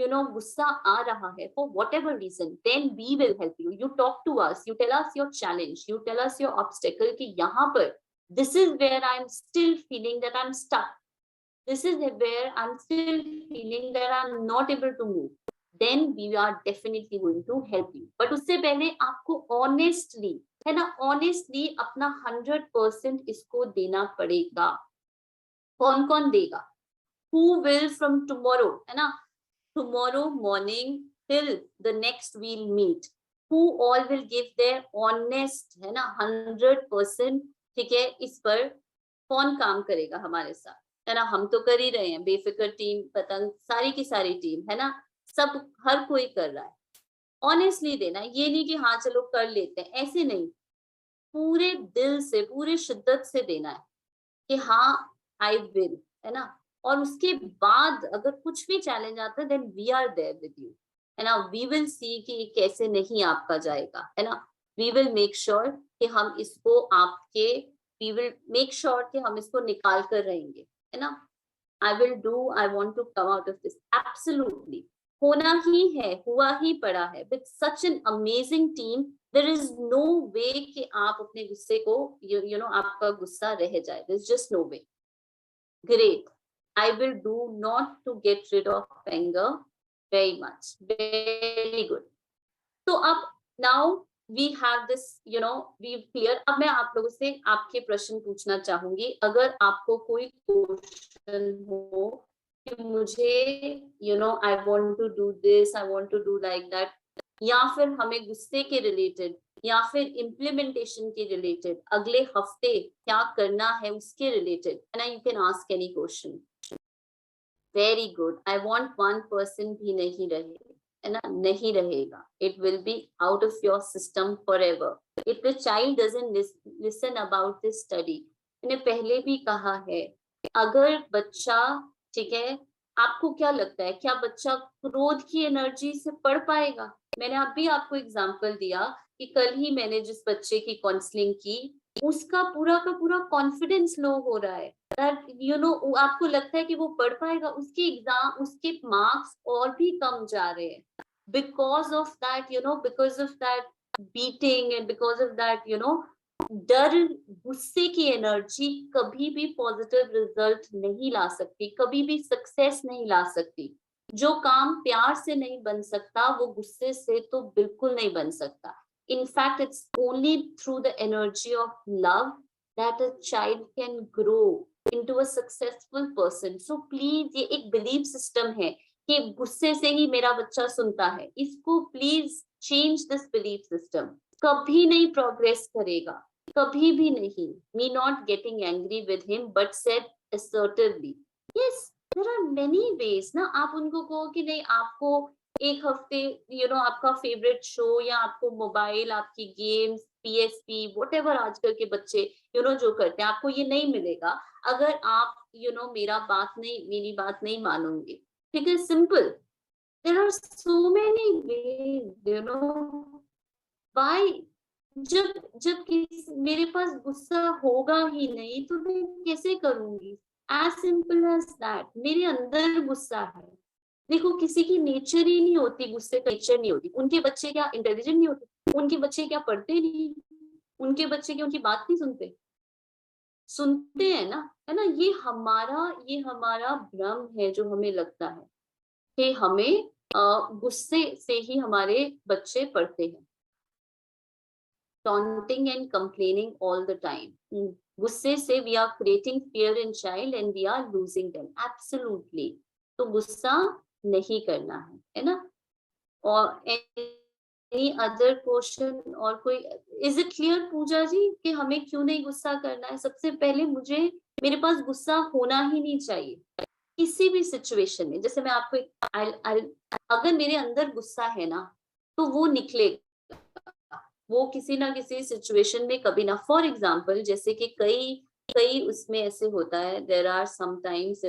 गुस्सा आ रहा है for whatever reason, then we will help you. You talk to us, you tell us your challenge, you tell us your obstacle कि यहाँ पर this is where I'm still feeling that I'm stuck. This is where I'm still feeling that I'm not able to move. Then we are definitely going to help you. But उससे पहले आपको honestly, है ना, honestly अपना 100% इसको देना पड़ेगा. कौन कौन देगा? Who will from tomorrow, है ना, tomorrow morning till the next we'll meet, who all will give their honest, है ना, 100%. ठीक है, इस पर कौन काम करेगा हमारे साथ, है ना? हम तो कर ही रहे हैं, बेफिक्र टीम, पतंग, सारी की सारी टीम, है ना, सब, हर कोई कर रहा है. ऑनेस्टली देना, ये नहीं कि हाँ चलो कर लेते हैं, ऐसे नहीं, पूरे दिल से, पूरे शिद्दत से देना है कि हाँ आई विल, है ना. और उसके बाद अगर कुछ भी चैलेंज आता है then we are there with you, है ना. वी विल सी कि कैसे नहीं आपका जाएगा, है ना. वी विल मेक श्योर कि हम इसको आपके, वी विल मेक श्योर कि हम इसको निकाल कर रहेंगे, है ना. I will do, I want to come out of this, absolutely होना ही है, हुआ ही पड़ा है. With such an amazing team there is no way कि आप अपने गुस्से को यू नो आपका गुस्सा रह जाए. There is just no way. Great. I will do not to get rid of anger very much. Very good. So अब now we have this, we clear. अब मैं आप लोगों से आपके प्रश्न पूछना चाहूंगी. अगर आपको कोई क्वेश्चन हो कि मुझे I want to do this, I want to do like that, या फिर हमें गुस्से के रिलेटेड या फिर इम्प्लीमेंटेशन के रिलेटेड अगले हफ्ते क्या करना है उसके रिलेटेड, है ना, you can ask any question. Very good. I want 1% भी नहीं रहे, है ना, नहीं रहेगा. It will be out of your system forever. If the child doesn't listen about this study, मैंने पहले भी कहा है, अगर बच्चा, ठीक है, आपको क्या लगता है, क्या बच्चा क्रोध की एनर्जी से पढ़ पाएगा? मैंने अभी आपको एग्जांपल दिया कि कल ही मैंने जिस बच्चे की काउंसलिंग की, उसका पूरा का पूरा कॉन्फिडेंस लो हो रहा है. आपको लगता है कि वो पढ़ पाएगा? उसके एग्जाम, उसके मार्क्स और भी कम जा रहे हैं because of that, because of that beating and because of that, डर. गुस्से की एनर्जी कभी भी पॉजिटिव रिजल्ट नहीं ला सकती, कभी भी सक्सेस नहीं ला सकती. जो काम प्यार से नहीं बन सकता वो गुस्से से तो बिल्कुल नहीं बन सकता. In fact, it's only through the energy of love that a child can grow into a successful person. So please, ये एक belief system है कि गुस्से से ही मेरा बच्चा सुनता है. इसको please change this belief system. कभी नहीं progress करेगा, कभी भी नहीं. Me not getting angry with him, but said assertively. Yes, there are many ways ना. आप उनको कहो कि नहीं, आपको एक हफ्ते आपका फेवरेट शो या आपको मोबाइल, आपकी गेम्स, PSP, व्हाटएवर आजकल के बच्चे जो करते हैं, आपको ये नहीं मिलेगा अगर आप मेरी बात नहीं मानोगे. ठीक है, simple. There are so many ways, why. जब मेरे पास गुस्सा होगा ही नहीं तो मैं कैसे करूंगी? As simple as that. मेरे अंदर गुस्सा है. देखो, किसी की नेचर ही नहीं होती, गुस्से का नेचर नहीं होती. उनके बच्चे क्या इंटेलिजेंट नहीं होते? उनके बच्चे क्या पढ़ते नहीं? उनके बच्चे क्या उनकी बात नहीं सुनते? सुनते हैं ना, है ना. ये हमारा भ्रम है जो हमें लगता है कि हमें गुस्से से ही हमारे बच्चे पढ़ते हैं. taunting and complaining all the time. गुस्से से we are creating fear in child and we are losing them. Absolutely. तो गुस्सा नहीं करना है ना. और any other question और कोई? Is it clear पूजा जी कि हमें क्यों नहीं गुस्सा करना है? सबसे पहले मेरे पास गुस्सा होना ही नहीं चाहिए किसी भी सिचुएशन में. जैसे मैं आपको अगर मेरे अंदर गुस्सा है ना तो वो निकलेगा, वो किसी ना किसी सिचुएशन में कभी ना. फॉर एग्जाम्पल, जैसे कि कई उसमें ऐसे होता है, देयर आर समटाइम्स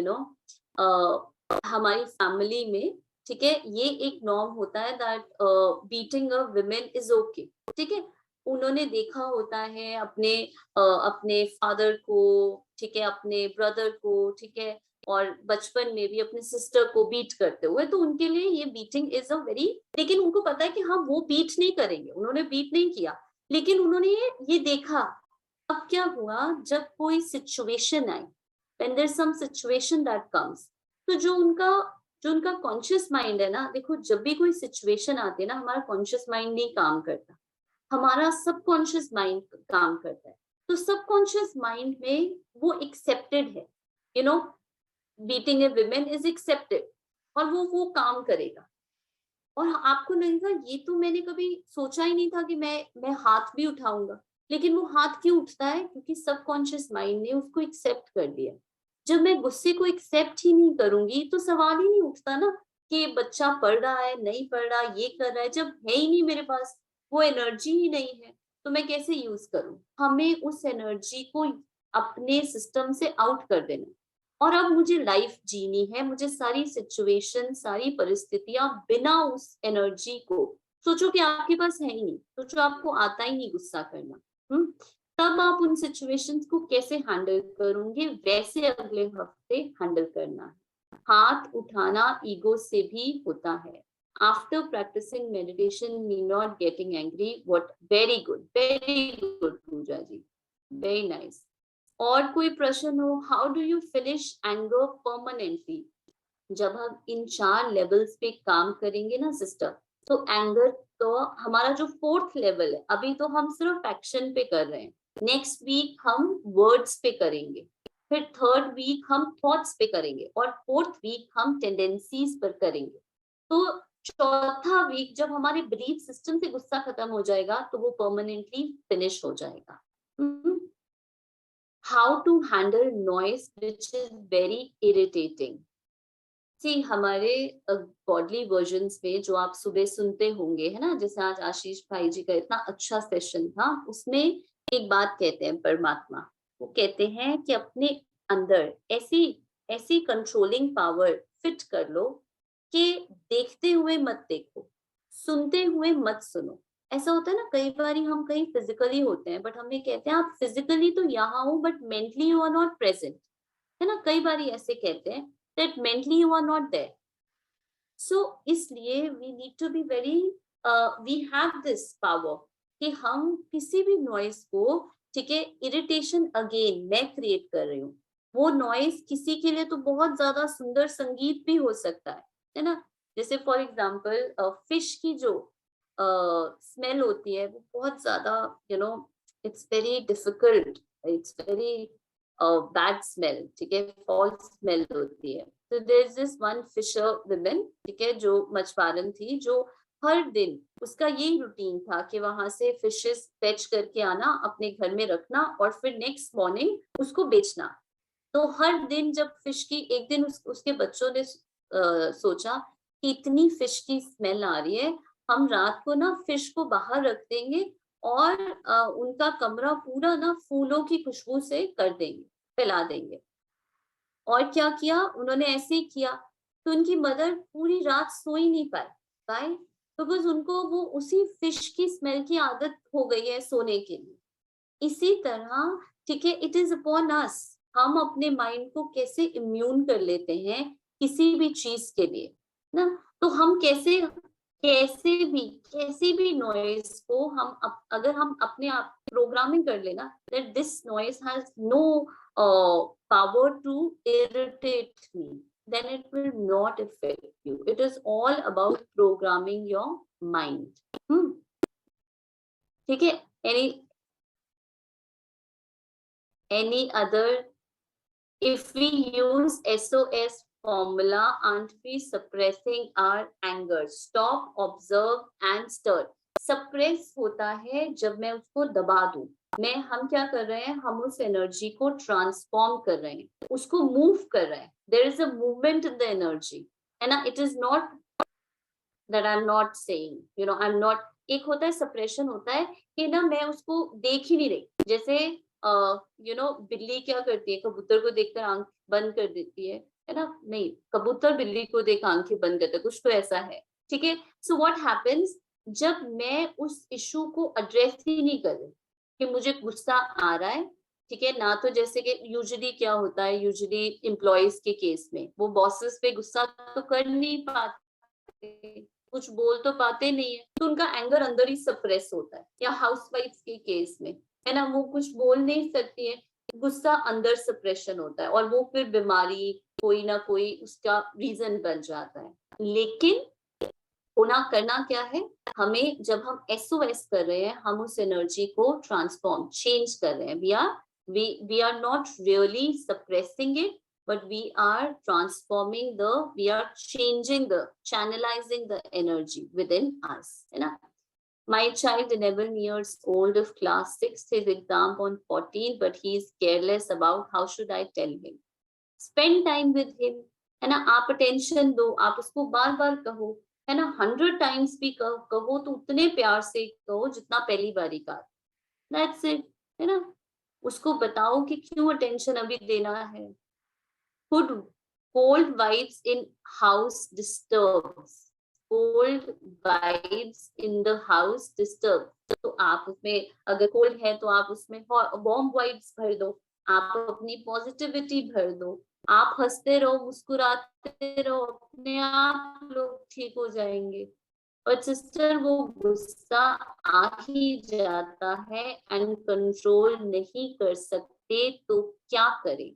हमारी फैमिली में, ठीक है, ये एक नॉर्म होता है that beating a women is okay. ठीक है, उन्होंने देखा होता है अपने फादर को, ठीक है, अपने ब्रदर को, ठीक है, और बचपन में भी अपने सिस्टर को बीट करते हुए, तो उनके लिए ये बीटिंग इज अ वेरी, लेकिन उनको पता है कि हाँ वो बीट नहीं करेंगे, उन्होंने बीट नहीं किया, लेकिन उन्होंने ये देखा। अब क्या हुआ, जब कोई situation I, when there's some situation that comes, तो जो उनका कॉन्शियस माइंड है ना, देखो जब भी कोई सिचुएशन आती है ना, हमारा कॉन्शियस माइंड नहीं काम करता, हमारा सबकॉन्शियस माइंड काम करता है। तो सबकॉन्शियस माइंड में वो एक्सेप्टेड है, you know, beating A women is accepted, और वो काम करेगा। और आपको लगेगा ये तो मैंने कभी सोचा ही नहीं था कि मैं हाथ भी उठाऊंगा, लेकिन वो हाथ क्यों उठता है, क्योंकि सबकॉन्शियस माइंड ने उसको एक्सेप्ट कर लिया। जब मैं गुस्से को एक्सेप्ट ही नहीं करूंगी तो सवाल ही नहीं उठता ना कि बच्चा पढ़ रहा है नहीं पढ़ रहा, ये कर रहा है, जब है ही नहीं मेरे पास, वो एनर्जी ही नहीं है, तो मैं कैसे यूज करूं। हमें उस एनर्जी को अपने सिस्टम से आउट कर देना, और अब मुझे लाइफ जीनी है, मुझे सारी सिचुएशन, सारी परिस्थितियां बिना उस एनर्जी को, सोचो कि आपके पास है ही नहीं, सोचो आपको आता ही नहीं गुस्सा करना, तब आप उन सिचुएशंस को कैसे हैंडल करोगे, वैसे अगले हफ्ते हैंडल करना है। हाथ उठाना ईगो से भी होता है। After practicing meditation, me not getting angry, what, very good Pooja ji, very nice. और कोई प्रश्न हो, how do you finish anger permanently. जब हम इन 4 लेवल्स पे काम करेंगे ना सिस्टर, तो एंगर, तो हमारा जो 4th लेवल है, अभी तो हम सिर्फ एक्शन पे कर रहे हैं, नेक्स्ट वीक हम वर्ड्स पे करेंगे, फिर 3rd वीक हम थॉट्स पे करेंगे, और 4th वीक हम टेंडेंसीज पर करेंगे। तो 4था वीक जब हमारे बिलीफ सिस्टम से गुस्सा खत्म हो जाएगा, तो वो परमानेंटली फिनिश हो जाएगा। How to handle noise which is very irritating. See, हमारे बॉडली वर्जन्स में जो आप सुबह सुनते होंगे, है ना, जैसे आज आशीष भाई जी का इतना अच्छा सेशन था, उसमें एक बात कहते हैं परमात्मा, वो कहते हैं कि अपने अंदर ऐसी कंट्रोलिंग पावर फिट कर लो कि देखते हुए मत देखो, सुनते हुए मत सुनो। ऐसा होता है ना, कई बार हम कहीं फिजिकली होते हैं, बट हमें कहते हैं आप फिजिकली तो यहाँ हो, but mentally you are not present, है ना, कई बार ऐसे कहते हैं that mentally you are not there. So इसलिए we need to be very we have this power कि हम किसी भी नॉइस को, ठीक है, इरिटेशन अगेन मैं क्रिएट कर रही हूँ, वो नॉइस किसी के लिए तो बहुत ज्यादा सुंदर संगीत भी हो सकता है ना। जैसे फॉर एग्जाम्पल फिश की जो स्मेल होती है, वो बहुत ज्यादा, you know, it's very difficult, it's very bad smell, ठीक है, फॉल्स स्मेल होती है। तो there is this one fisher woman, ठीक है, जो मछुआरन थी, जो हर दिन उसका यही रूटीन था कि वहां से फिशेस फेच करके आना, अपने घर में रखना, और फिर नेक्स्ट मॉर्निंग उसको बेचना। तो हर दिन जब फिश की, एक दिन उसके बच्चों ने सोचा कि इतनी फिश की स्मेल आ रही है, हम रात को ना फिश को बाहर रख देंगे, और उनका कमरा पूरा ना फूलों की खुशबू से कर देंगे, फैला देंगे। और क्या किया उन्होंने, ऐसे ही किया। तो उनकी मदर पूरी रात सो ही नहीं पाए, बिकॉज उनको वो उसी फिश की स्मेल की आदत हो गई है सोने के लिए। इसी तरह, ठीक है, इट इज अपॉन अस, हम अपने माइंड को कैसे इम्यून कर लेते हैं किसी भी चीज के लिए ना। तो हम कैसे भी नॉइज को हम अगर हम अपने आप प्रोग्रामिंग कर लेना that this noise has no power to irritate me, then it will not affect you. It is all about programming your mind. ठीक है, any other, if we use SOS formula, aren't we suppressing our anger? Stop, observe and stir. Suppress होता है जब मैं उसको दबा दूं, हम क्या कर रहे हैं, हम उस एनर्जी को ट्रांसफॉर्म कर रहे हैं, उसको मूव कर रहे हैं। There is a movement in the energy, है ना। It is not that I am not saying, you know, I am not, एक होता है सप्रेशन, होता है कि ना मैं उसको देख ही नहीं रही, जैसे यू नो, बिल्ली क्या करती है, कबूतर को देखकर आंख बंद कर देती है ना, नहीं, कबूतर बिल्ली को देख आंखें बंद करता है, कुछ तो ऐसा है, ठीक है। सो व्हाट हैपेंस, जब मैं उस इशू को एड्रेस ही नहीं कर रही कि मुझे गुस्सा आ रहा है, ठीक है ना। तो जैसे कि यूजुअली क्या होता है, यूजुअली एम्प्लॉयज के केस में वो बॉसेस पे गुस्सा तो कर नहीं पाते, कुछ बोल तो पाते नहीं है, तो उनका एंगर अंदर ही सप्रेस होता है। या हाउसवाइफ्स के केस में है ना, वो कुछ बोल नहीं सकती है, गुस्सा अंदर सप्रेशन होता है और वो फिर बीमारी कोई ना कोई उसका रीजन बन जाता है। लेकिन होना करना क्या है, हमें जब हम एसओएस कर रहे हैं, हम उस एनर्जी को ट्रांसफॉर्म चेंज कर रहे हैं। We are not really suppressing it, but we are transforming we are changing channelizing the energy within us, है ना। My child 11 years old of class 6, his exam on 14, but he is careless about how should I tell him. Spend time with him, है ना। आप attention दो, आप उसको बार बार कहो, है ना। 100 टाइम्स भी कहो तो उतने प्यार से कहो जितना पहली बारी कहा। दैट्स इट, है ना। उसको बताओ कि क्यों अटेंशन अभी देना है। Could cold vibes in house disturbs, cold vibes in the house disturb, तो आप उसमें अगर कोल्ड है तो आप उसमें वार्म वाइब्स भर दो, आप अपनी पॉजिटिविटी भर दो, आप हंसते रहो, मुस्कुराते रहो, अपने आप लोग ठीक हो जाएंगे। और सिस्टर वो गुस्सा आ ही जाता है एंड कंट्रोल नहीं कर सकते, तो क्या करें।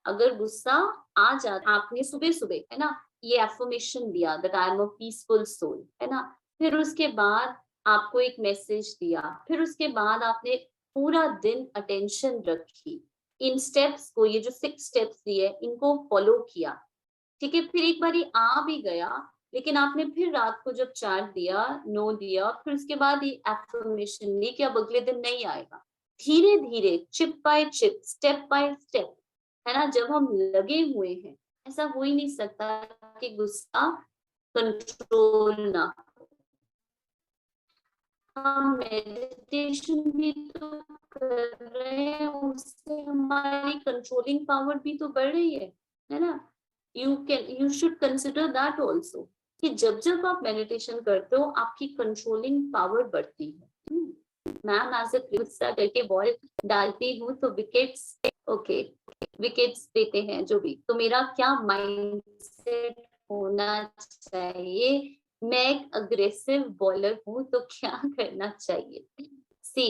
अगर गुस्सा आ जाता, आपने सुबह सुबह है ना ये एफर्मेशन दिया that I am a peaceful soul, है ना। फिर उसके बाद आपको एक मैसेज दिया, फिर उसके बाद आपने पूरा दिन अटेंशन रखी, इन स्टेप्स को, ये जो 6 स्टेप्स दिए इनको फॉलो किया, ठीक है। फिर एक बारी आ भी गया, लेकिन आपने फिर रात को जब चैट दिया, नो दिया, फिर उसके बाद ये एफर्मेशन ली कि अब अगले दिन नहीं आएगा। धीरे धीरे, chip by chip, step by step, है ना। जब हम लगे हुए हैं, ऐसा हो ही नहीं सकता कि गुस्सा कंट्रोल ना हो। हम मेडिटेशन भी तो कर रहे हैं, उससे हमारी कंट्रोलिंग पावर भी तो बढ़ रही है ना। You should consider that also कि जब जब आप मेडिटेशन करते हो आपकी कंट्रोलिंग पावर बढ़ती है। मैम एज ए गुस्सा करके बॉल डालती हूँ तो विकेट्स, ओके विकेट्स देते हैं जो भी, तो मेरा क्या माइंडसेट होना चाहिए। मैं एक अग्रेसिव बॉलर हूँ तो क्या करना चाहिए। सी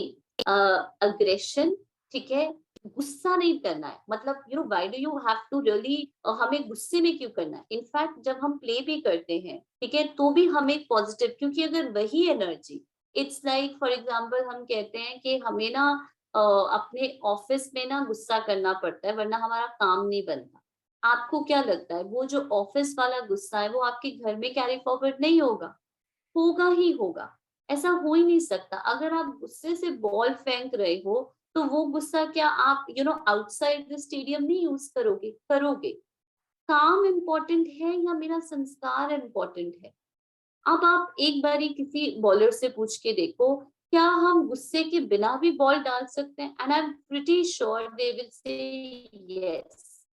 अग्रेशन, ठीक है, गुस्सा नहीं करना है, मतलब you know why do you have to really, हमें गुस्से में क्यों करना है। इनफैक्ट जब हम प्ले भी करते हैं, ठीक है, तो भी हमें पॉजिटिव, क्योंकि अगर वही energy, it's like for example हम कहते हैं कि हमें ना अपने ऑफिस में ना गुस्सा करना पड़ता है वरना हमारा काम नहीं बनता। आपको क्या लगता है वो जो ऑफिस वाला गुस्सा है वो आपके घर में कैरी फॉरवर्ड नहीं होगा? होगा ही होगा। ऐसा हो ही नहीं सकता। अगर आप गुस्से से बॉल फेंक रहे हो तो वो गुस्सा क्या आप आउटसाइड द स्टेडियम नहीं यूज करोगे? करोगे। काम इम्पोर्टेंट है या मेरा संस्कार इम्पोर्टेंट है? अब आप एक बारी किसी बॉलर से पूछ के देखो, क्या हम गुस्से के बिना भी बॉल डाल सकते हैं? And I am pretty sure they will say yes,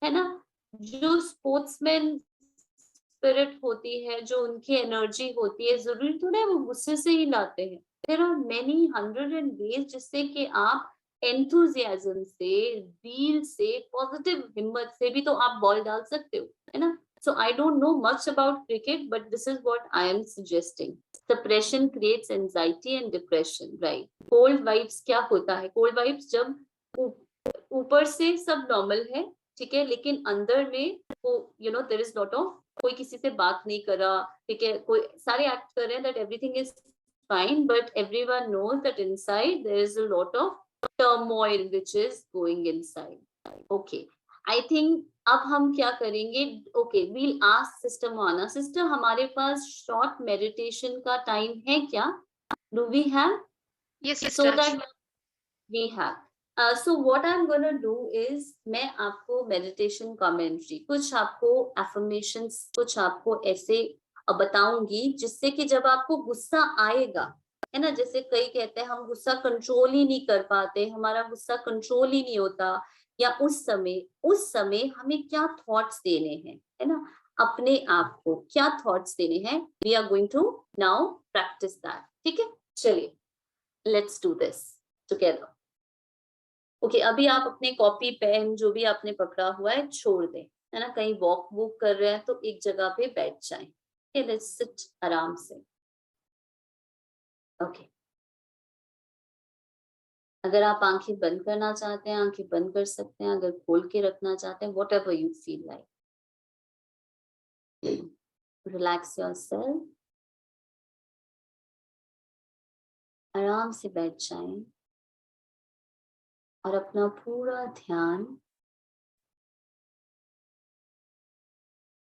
है ना। जो स्पोर्ट्समैन स्पिरिट होती है, जो उनकी एनर्जी होती है, जरूरी थोड़ा है वो गुस्से से ही लाते हैं। देयर आर मेनी 100 वेज जिससे कि आप एंथुजियाज्म से, दिल से, पॉजिटिव हिम्मत से भी तो आप बॉल डाल सकते हो, है ना। So I don't know much about cricket, but this is what I am suggesting. Suppression creates anxiety and depression, right? Cold vibes क्या होता है? Cold vibes जब ऊपर से सब नॉर्मल है, ठीक है, लेकिन अंदर में वो देयर इज लॉट ऑफ, कोई किसी से बात नहीं कर रहा, ठीक है, कोई सारे एक्ट कर रहे हैं that everything is fine, but everyone knows that inside there is a lot of turmoil which is going inside. Okay, I think अब हम क्या करेंगे, okay we'll ask sister Mona, sister हमारे पास शॉर्ट मेडिटेशन का टाइम है क्या? Do we have? Yes, so sister. that we have so what I'm gonna do is मैं आपको मेडिटेशन कमेंट्री, कुछ आपको एफर्मेशंस, कुछ आपको ऐसे बताऊंगी जिससे कि जब आपको गुस्सा आएगा, है ना, जैसे कई कहते हैं हम गुस्सा कंट्रोल ही नहीं कर पाते, हमारा गुस्सा कंट्रोल ही नहीं होता, या उस समय हमें क्या थॉट्स देने हैं, है ना, अपने आप को क्या थॉट्स देने हैं। We are going to now practice that, ठीक है। चलिए, let's do this together. Okay, अभी आप अपने कॉपी पेन जो भी आपने पकड़ा हुआ है छोड़ दें, है ना, कहीं वॉक वूक कर रहे हैं तो एक जगह पे बैठ जाएं। ओके, लेट्स सिट आराम से। ओके, अगर आप आंखें बंद करना चाहते हैं आंखें बंद कर सकते हैं, अगर खोल के रखना चाहते हैं, what ever you feel like. Relax yourself, आराम से बैठ जाएं और अपना पूरा ध्यान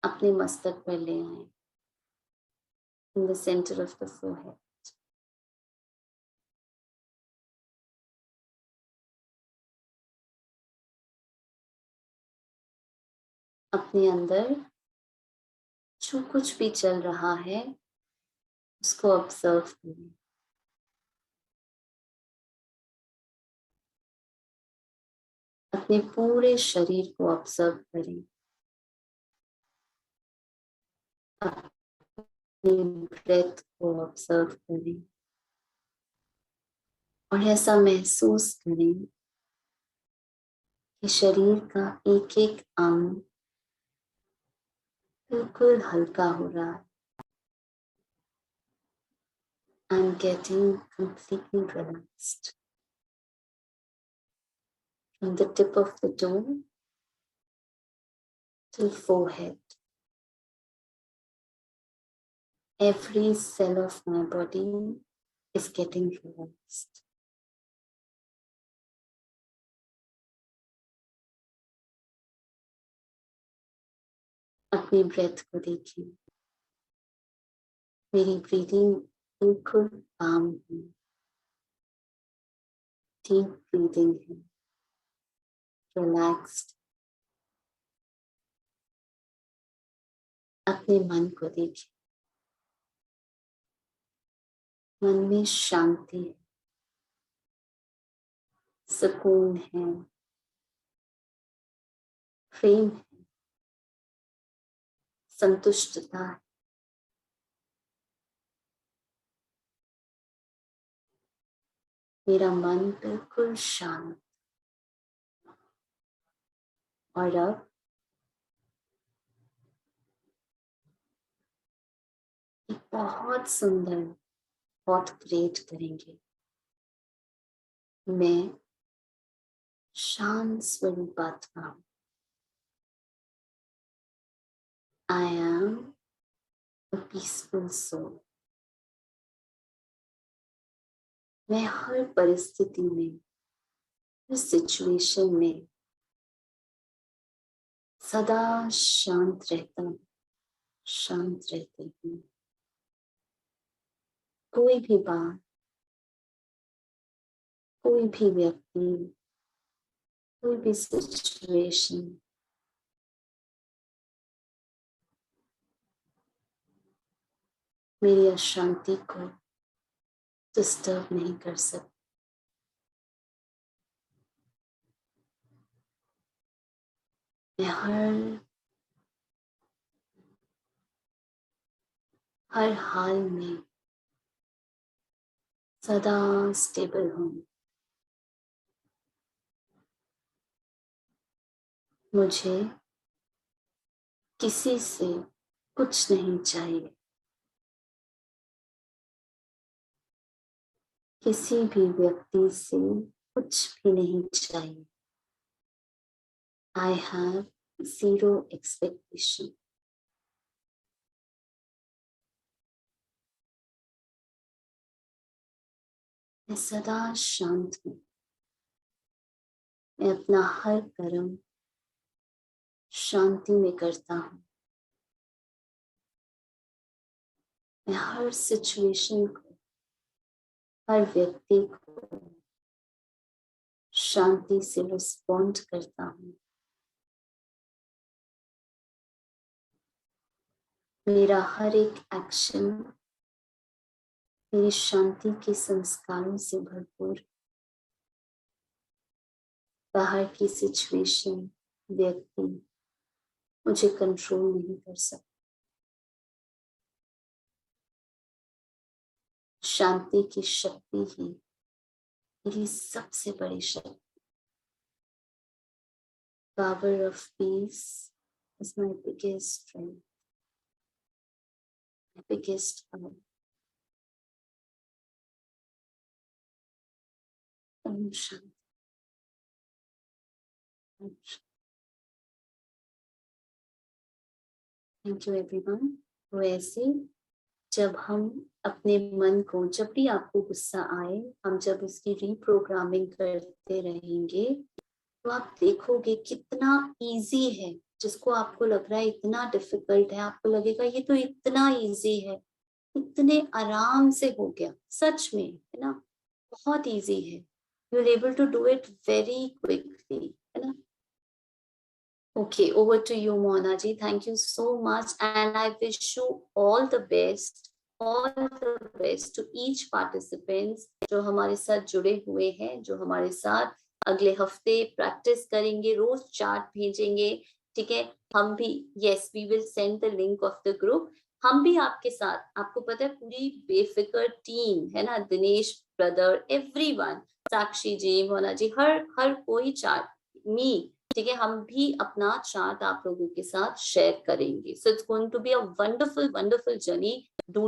अपने मस्तक पर ले आए, in the centre of the forehead. अपने अंदर जो कुछ भी चल रहा है उसको ऑब्जर्व करें। अपने पूरे शरीर को ऑब्जर्व करें, अपनी ब्रेथ को ऑब्जर्व करें और ऐसा महसूस करें कि शरीर का एक एक अंग बिल्कुल हल्का हो रहा है। I am getting completely relaxed from the tip of the toe till forehead. Every cell of my body is getting relaxed. अपनी ब्रेथ को देखिए, मेरी ब्रीदिंग बिल्कुल काम है, डीप ब्रीदिंग है, रिलैक्स्ड। अपने मन को देखिए, मन में शांति है, सुकून है, प्रेम है, संतुष्टता है। मेरा मन बिल्कुल शांत। और अब एक बहुत सुंदर थॉट क्रिएट करेंगे। मैं शांत स्वरूप आत्मा हूं। I am a peaceful soul. मैं हर परिस्थिति में, हर सिचुएशन में सदा शांत रहता हूँ, शांत रहती हूँ। कोई भी बात, कोई भी व्यक्ति, कोई भी सिचुएशन मेरी अशांति को डिस्टर्ब नहीं कर सकती। मैं हर हाल में सदा स्टेबल हूँ। मुझे किसी से कुछ नहीं चाहिए, किसी भी व्यक्ति से कुछ भी नहीं चाहिए। I have zero expectation. मैं सदा शांत हूँ। मैं अपना हर कर्म शांति में करता हूँ। मैं हर सिचुएशन को, हर व्यक्ति को शांति से रिस्पॉन्ड करता हूँ। मेरा हर एक एक्शन मेरी शांति के संस्कारों से भरपूर। बाहर की सिचुएशन, व्यक्ति मुझे कंट्रोल नहीं कर सकता। शांति की शक्ति ही मेरी सबसे बड़ी शक्ति। power of peace is my biggest strength, my biggest power. Om Shanti. Om Shanti. Thank you everyone. तो ऐसे जब हम अपने मन को, जब भी आपको गुस्सा आए, हम जब उसकी रीप्रोग्रामिंग करते रहेंगे तो आप देखोगे कितना इजी है। जिसको आपको लग रहा है इतना डिफिकल्ट है, आपको लगेगा ये तो इतना इजी है, इतने आराम से हो गया। सच में है ना, बहुत इजी है। You are able to do it very quickly, है ना। Okay, over to you, Mona ji. Thank you so much, and I wish you all the best to each participants जो हमारे साथ जुड़े हुए हैं, जो हमारे साथ अगले हफ्ते प्रैक्टिस करेंगे, रोज चार्ट भेजेंगे, ठीक है। हम भी, yes, we will send the link of the group. हम भी आपके साथ, आपको पता है पूरी बेफिक्र टीम है ना, दिनेश ब्रदर, एवरीवन, साक्षी जी, मोना जी, हर कोई चार्ट, मी, ठीक है, हम भी अपना चार्ट आप लोगों के साथ शेयर करेंगे। So it's going to be a wonderful journey. Do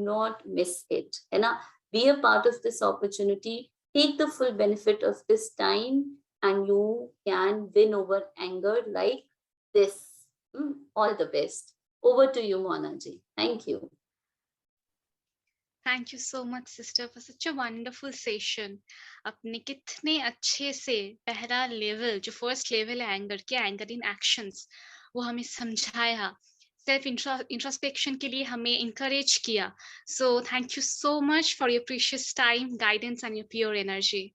not miss it, है ना। Be a part of this opportunity, take the full benefit of this time and you can win over anger like this. All the best. Over to you, Mona ji. Thank you. Thank you so much, sister, for such a wonderful session. आपने कितने अच्छे से पहला level, जो first level है anger के, anger in actions, वो हमें समझाया, सेल्फ इंट्रोस्पेक्शन के लिए हमें encourage किया. So thank you so much for your precious time, guidance and your pure energy.